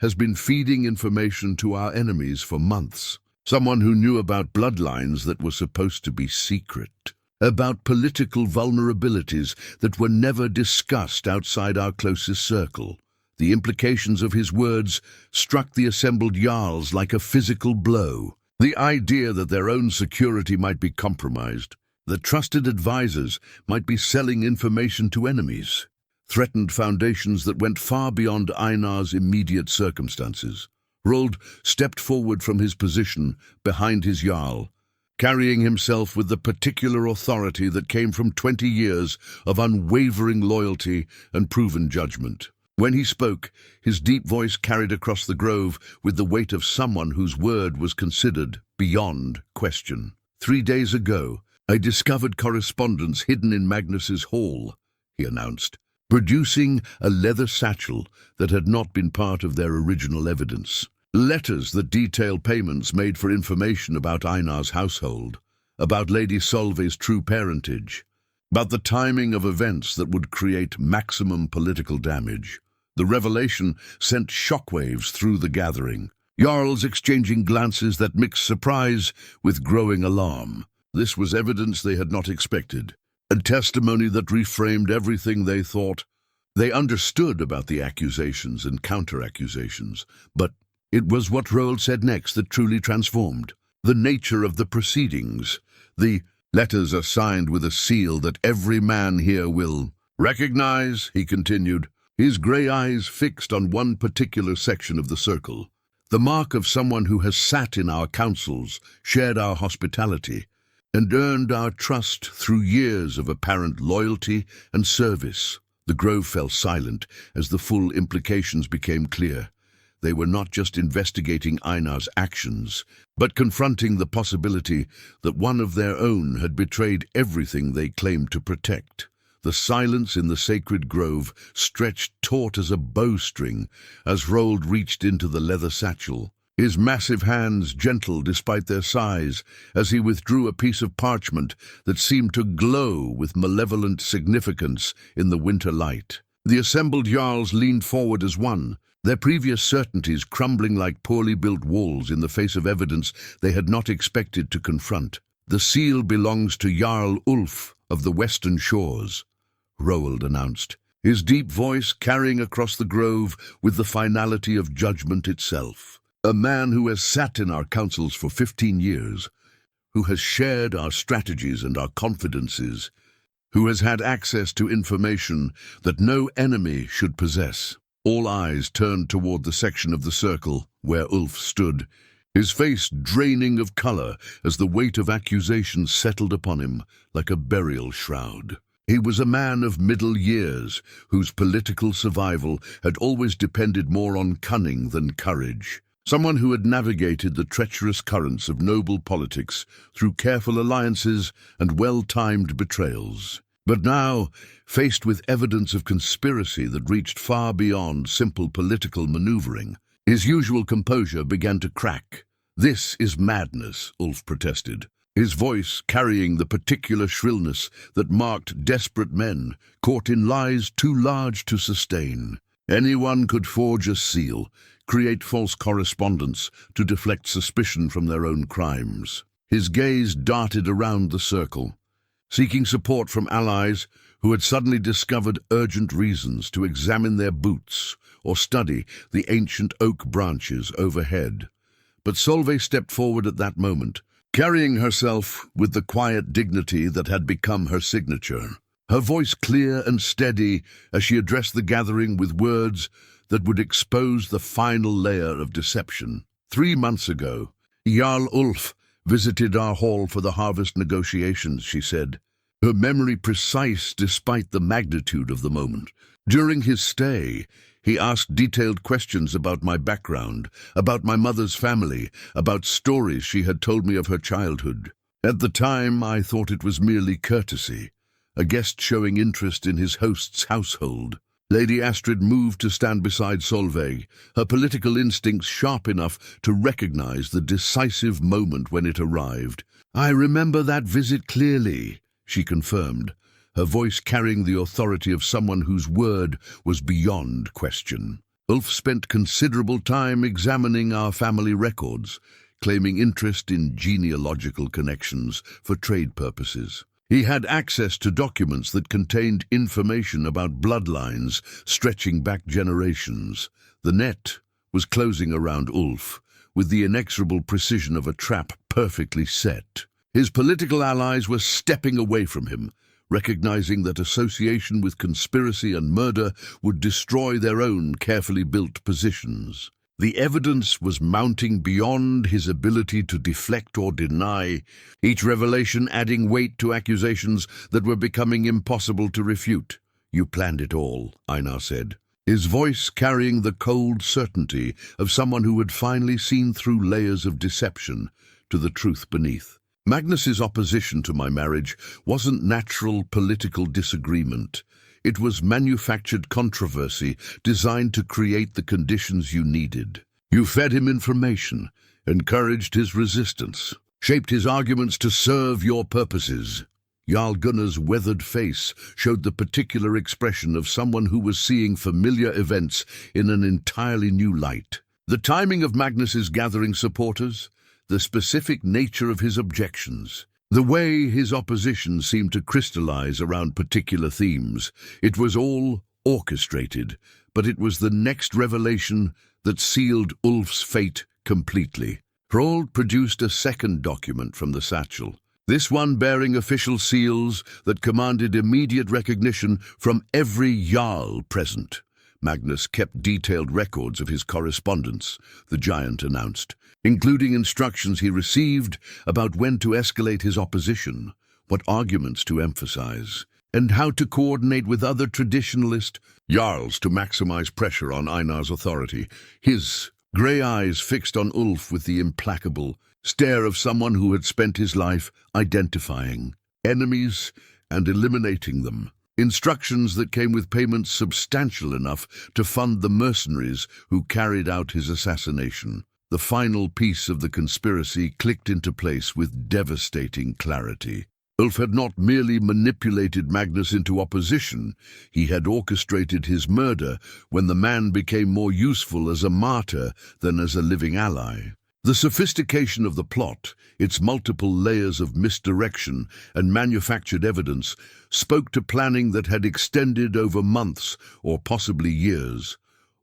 has been feeding information to our enemies for months. Someone who knew about bloodlines that were supposed to be secret, about political vulnerabilities that were never discussed outside our closest circle. The implications of his words struck the assembled Jarls like a physical blow. The idea that their own security might be compromised, that trusted advisors might be selling information to enemies, threatened foundations that went far beyond Einar's immediate circumstances. Rold stepped forward from his position behind his Jarl, carrying himself with the particular authority that came from 20 years of unwavering loyalty and proven judgment. When he spoke, his deep voice carried across the grove with the weight of someone whose word was considered beyond question. 3 days ago, I discovered correspondence hidden in Magnus's hall, he announced, producing a leather satchel that had not been part of their original evidence. Letters that detail payments made for information about Einar's household, about Lady Solveig's true parentage, about the timing of events that would create maximum political damage. The revelation sent shockwaves through the gathering, Jarls exchanging glances that mixed surprise with growing alarm. This was evidence they had not expected, a testimony that reframed everything they thought. They understood about the accusations and counter-accusations, but it was what Roald said next that truly transformed. The nature of the proceedings. The letters are signed with a seal that every man here will recognize, he continued, his grey eyes fixed on one particular section of the circle. The mark of someone who has sat in our councils, shared our hospitality, and earned our trust through years of apparent loyalty and service. The grove fell silent as the full implications became clear. They were not just investigating Einar's actions, but confronting the possibility that one of their own had betrayed everything they claimed to protect. The silence in the sacred grove stretched taut as a bowstring as Roald reached into the leather satchel, his massive hands gentle despite their size, as he withdrew a piece of parchment that seemed to glow with malevolent significance in the winter light. The assembled Jarls leaned forward as one, their previous certainties crumbling like poorly built walls in the face of evidence they had not expected to confront. The seal belongs to Jarl Ulf of the Western Shores, Roald announced, his deep voice carrying across the grove with the finality of judgment itself. A man who has sat in our councils for 15 years, who has shared our strategies and our confidences, who has had access to information that no enemy should possess. All eyes turned toward the section of the circle where Ulf stood, his face draining of color as the weight of accusation settled upon him like a burial shroud. He was a man of middle years, whose political survival had always depended more on cunning than courage. Someone who had navigated the treacherous currents of noble politics through careful alliances and well-timed betrayals. But now, faced with evidence of conspiracy that reached far beyond simple political maneuvering, His usual composure began to crack. "This is madness," Ulf protested, his voice carrying the particular shrillness that marked desperate men caught in lies too large to sustain. Anyone could forge a seal, create false correspondence to deflect suspicion from their own crimes. His gaze darted around the circle, seeking support from allies who had suddenly discovered urgent reasons to examine their boots or study the ancient oak branches overhead. But Solveig stepped forward at that moment, carrying herself with the quiet dignity that had become her signature. Her voice clear and steady as she addressed the gathering with words that would expose the final layer of deception. 3 months ago, Jarl Ulf visited our hall for the harvest negotiations, she said, her memory precise despite the magnitude of the moment. During his stay, he asked detailed questions about my background, about my mother's family, about stories she had told me of her childhood. At the time, I thought it was merely courtesy, a guest showing interest in his host's household. Lady Astrid moved to stand beside Solveig, her political instincts sharp enough to recognize the decisive moment when it arrived. "I remember that visit clearly," she confirmed, her voice carrying the authority of someone whose word was beyond question. Ulf spent considerable time examining our family records, claiming interest in genealogical connections for trade purposes. He had access to documents that contained information about bloodlines stretching back generations. The net was closing around Ulf, with the inexorable precision of a trap perfectly set. His political allies were stepping away from him, recognizing that association with conspiracy and murder would destroy their own carefully built positions. The evidence was mounting beyond his ability to deflect or deny, each revelation adding weight to accusations that were becoming impossible to refute. "You planned it all," Einar said, his voice carrying the cold certainty of someone who had finally seen through layers of deception to the truth beneath. Magnus's opposition to my marriage wasn't natural political disagreement. It was manufactured controversy designed to create the conditions you needed. You fed him information, encouraged his resistance, shaped his arguments to serve your purposes. Jarl Gunnar's weathered face showed the particular expression of someone who was seeing familiar events in an entirely new light. The timing of Magnus's gathering supporters, the specific nature of his objections, the way his opposition seemed to crystallize around particular themes. It was all orchestrated, but it was the next revelation that sealed Ulf's fate completely. Hrold produced a second document from the satchel, this one bearing official seals that commanded immediate recognition from every Jarl present. Magnus kept detailed records of his correspondence, the giant announced, including instructions he received about when to escalate his opposition, what arguments to emphasize, and how to coordinate with other traditionalist Jarls to maximize pressure on Einar's authority. His grey eyes fixed on Ulf with the implacable stare of someone who had spent his life identifying enemies and eliminating them. Instructions that came with payments substantial enough to fund the mercenaries who carried out his assassination. The final piece of the conspiracy clicked into place with devastating clarity. Ulf had not merely manipulated Magnus into opposition, he had orchestrated his murder when the man became more useful as a martyr than as a living ally. The sophistication of the plot, its multiple layers of misdirection and manufactured evidence, spoke to planning that had extended over months or possibly years.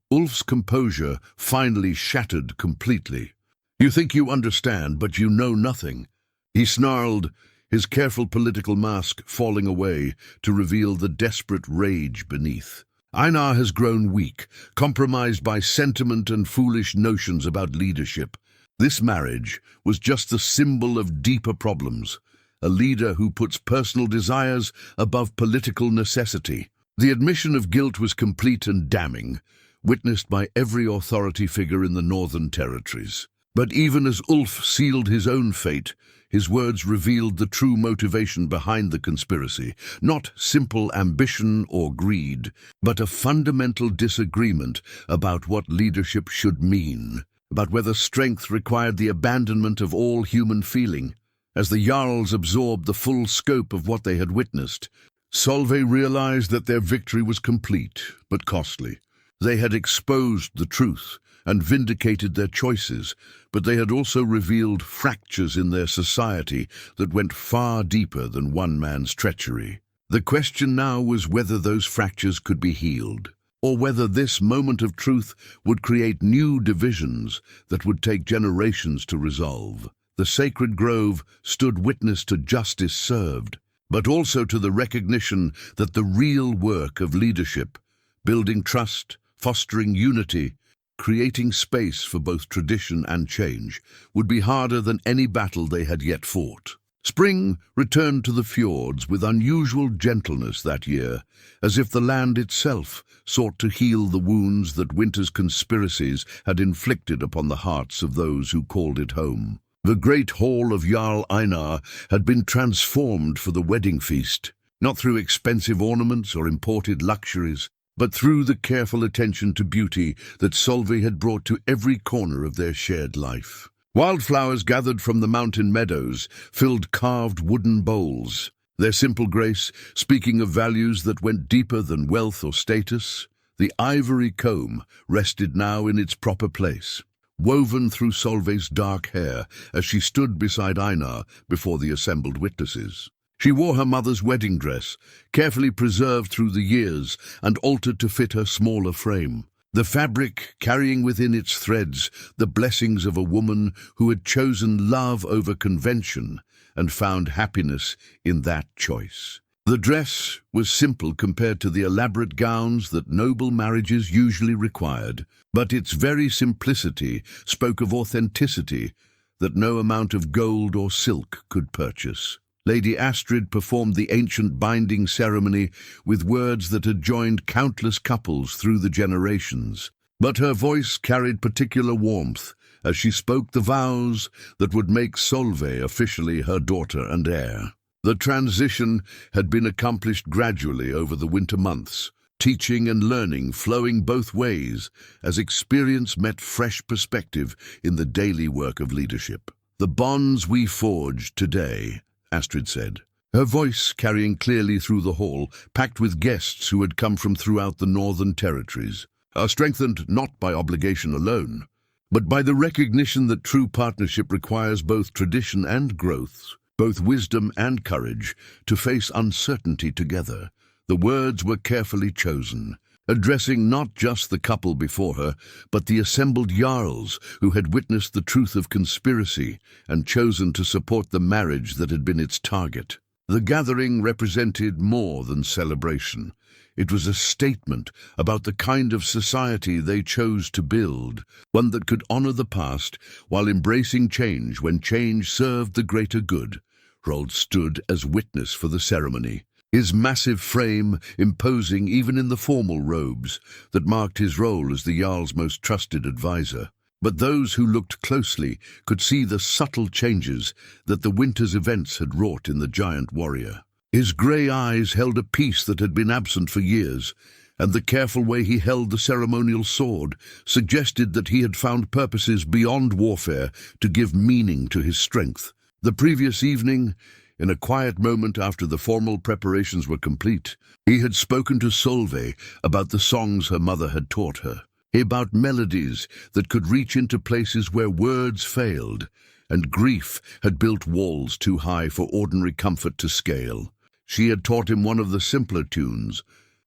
Ulf's composure finally shattered completely. "You think you understand, but you know nothing," he snarled, his careful political mask falling away to reveal the desperate rage beneath. "Einar has grown weak, compromised by sentiment and foolish notions about leadership. This marriage was just the symbol of deeper problems, a leader who puts personal desires above political necessity." The admission of guilt was complete and damning, witnessed by every authority figure in the Northern Territories. But even as Ulf sealed his own fate, his words revealed the true motivation behind the conspiracy, not simple ambition or greed, but a fundamental disagreement about what leadership should mean, about whether strength required the abandonment of all human feeling. As the Jarls absorbed the full scope of what they had witnessed, Solveig realized that their victory was complete, but costly. They had exposed the truth and vindicated their choices, but they had also revealed fractures in their society that went far deeper than one man's treachery. The question now was whether those fractures could be healed, or whether this moment of truth would create new divisions that would take generations to resolve. The sacred grove stood witness to justice served, but also to the recognition that the real work of leadership, building trust, fostering unity, creating space for both tradition and change, would be harder than any battle they had yet fought. Spring returned to the fjords with unusual gentleness that year, as if the land itself sought to heal the wounds that winter's conspiracies had inflicted upon the hearts of those who called it home. The great hall of Jarl Einar had been transformed for the wedding feast, not through expensive ornaments or imported luxuries, but through the careful attention to beauty that Solveig had brought to every corner of their shared life. Wildflowers gathered from the mountain meadows filled carved wooden bowls, their simple grace speaking of values that went deeper than wealth or status. The ivory comb rested now in its proper place, woven through Solveig's dark hair as she stood beside Einar before the assembled witnesses. She wore her mother's wedding dress, carefully preserved through the years and altered to fit her smaller frame. The fabric carrying within its threads the blessings of a woman who had chosen love over convention and found happiness in that choice. The dress was simple compared to the elaborate gowns that noble marriages usually required, but its very simplicity spoke of authenticity that no amount of gold or silk could purchase. Lady Astrid performed the ancient binding ceremony with words that had joined countless couples through the generations, but her voice carried particular warmth as she spoke the vows that would make Solveig officially her daughter and heir. The transition had been accomplished gradually over the winter months, teaching and learning flowing both ways as experience met fresh perspective in the daily work of leadership. "The bonds we forged today," Astrid said, her voice carrying clearly through the hall, packed with guests who had come from throughout the northern territories, "are strengthened not by obligation alone, but by the recognition that true partnership requires both tradition and growth, both wisdom and courage, to face uncertainty together." The words were carefully chosen, addressing not just the couple before her, but the assembled Jarls who had witnessed the truth of conspiracy and chosen to support the marriage that had been its target. The gathering represented more than celebration. It was a statement about the kind of society they chose to build, one that could honor the past while embracing change when change served the greater good. Rold stood as witness for the ceremony, his massive frame imposing even in the formal robes that marked his role as the Jarl's most trusted advisor. But those who looked closely could see the subtle changes that the winter's events had wrought in the giant warrior. His grey eyes held a peace that had been absent for years, and the careful way he held the ceremonial sword suggested that he had found purposes beyond warfare to give meaning to his strength. The previous evening, in a quiet moment after the formal preparations were complete, he had spoken to Solveig about the songs her mother had taught her, about melodies that could reach into places where words failed, and grief had built walls too high for ordinary comfort to scale. She had taught him one of the simpler tunes,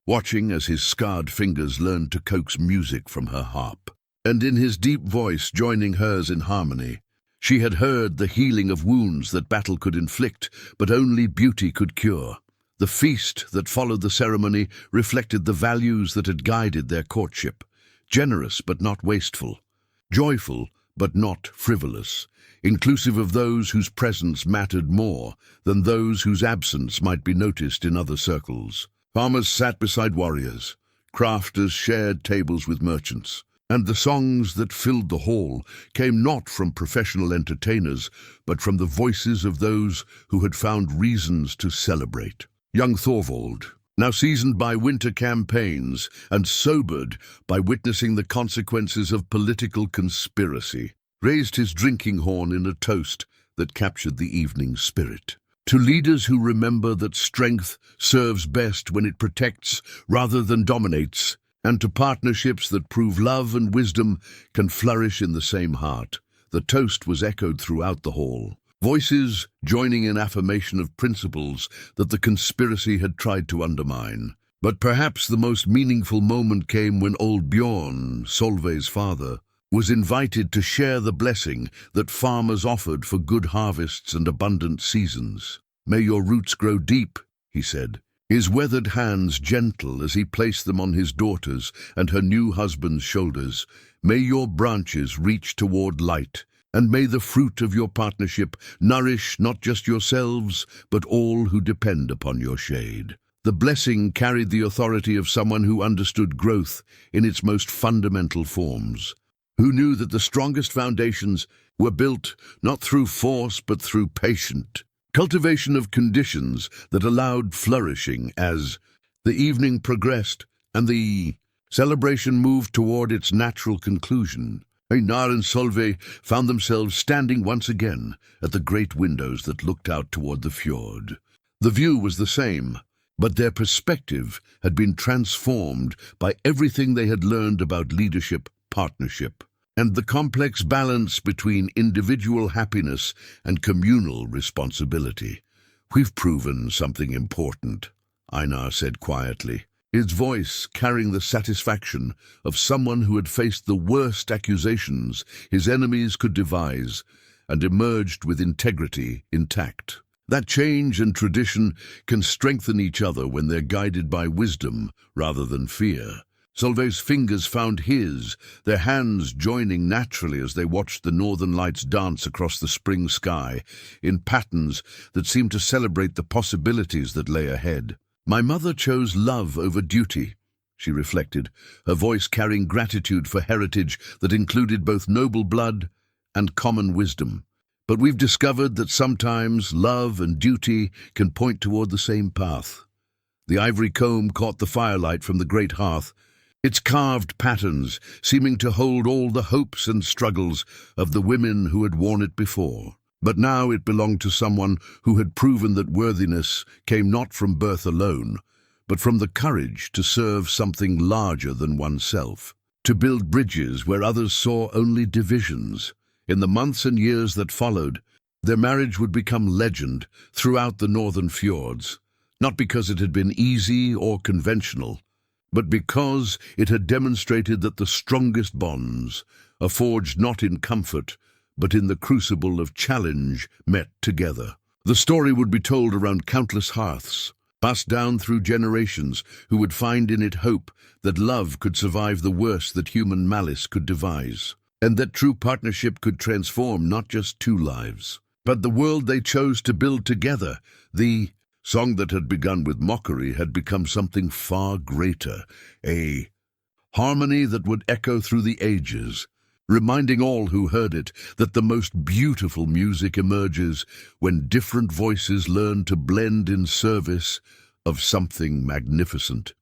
watching as his scarred fingers learned to coax music from her harp, and in his deep voice joining hers in harmony. She had heard the healing of wounds that battle could inflict, but only beauty could cure. The feast that followed the ceremony reflected the values that had guided their courtship: generous but not wasteful, joyful but not frivolous, inclusive of those whose presence mattered more than those whose absence might be noticed in other circles. Farmers sat beside warriors, crafters shared tables with merchants, And the songs that filled the hall came not from professional entertainers, but from the voices of those who had found reasons to celebrate. Young Thorvald, now seasoned by winter campaigns and sobered by witnessing the consequences of political conspiracy, raised his drinking horn in a toast that captured the evening spirit. To leaders who remember that strength serves best when it protects rather than dominates, and to partnerships that prove love and wisdom can flourish in the same heart, the toast was echoed throughout the hall. Voices joining in affirmation of principles that the conspiracy had tried to undermine. But perhaps the most meaningful moment came when old Bjorn, Solveig's father, was invited to share the blessing that farmers offered for good harvests and abundant seasons. "May your roots grow deep," he said, his weathered hands gentle as he placed them on his daughter's and her new husband's shoulders. "May your branches reach toward light, and may the fruit of your partnership nourish not just yourselves, but all who depend upon your shade." The blessing carried the authority of someone who understood growth in its most fundamental forms, who knew that the strongest foundations were built not through force but through patient cultivation of conditions that allowed flourishing. As the evening progressed and the celebration moved toward its natural conclusion, Einar and Solveig found themselves standing once again at the great windows that looked out toward the fjord. The view was the same, but their perspective had been transformed by everything they had learned about leadership, partnership, and the complex balance between individual happiness and communal responsibility. "We've proven something important," Einar said quietly, his voice carrying the satisfaction of someone who had faced the worst accusations his enemies could devise and emerged with integrity intact. That change and tradition can strengthen each other when they're guided by wisdom rather than fear. Solveig's fingers found his, their hands joining naturally as they watched the northern lights dance across the spring sky in patterns that seemed to celebrate the possibilities that lay ahead. "My mother chose love over duty," she reflected, her voice carrying gratitude for heritage that included both noble blood and common wisdom. "But we've discovered that sometimes love and duty can point toward the same path." The ivory comb caught the firelight from the great hearth, its carved patterns seeming to hold all the hopes and struggles of the women who had worn it before. But now it belonged to someone who had proven that worthiness came not from birth alone, but from the courage to serve something larger than oneself, to build bridges where others saw only divisions. In the months and years that followed, their marriage would become legend throughout the northern fjords, not because it had been easy or conventional, but because it had demonstrated that the strongest bonds are forged not in comfort, but in the crucible of challenge met together. The story would be told around countless hearths, passed down through generations who would find in it hope that love could survive the worst that human malice could devise, and that true partnership could transform not just two lives, but the world they chose to build together. The song that had begun with mockery had become something far greater, a harmony that would echo through the ages, reminding all who heard it that the most beautiful music emerges when different voices learn to blend in service of something magnificent.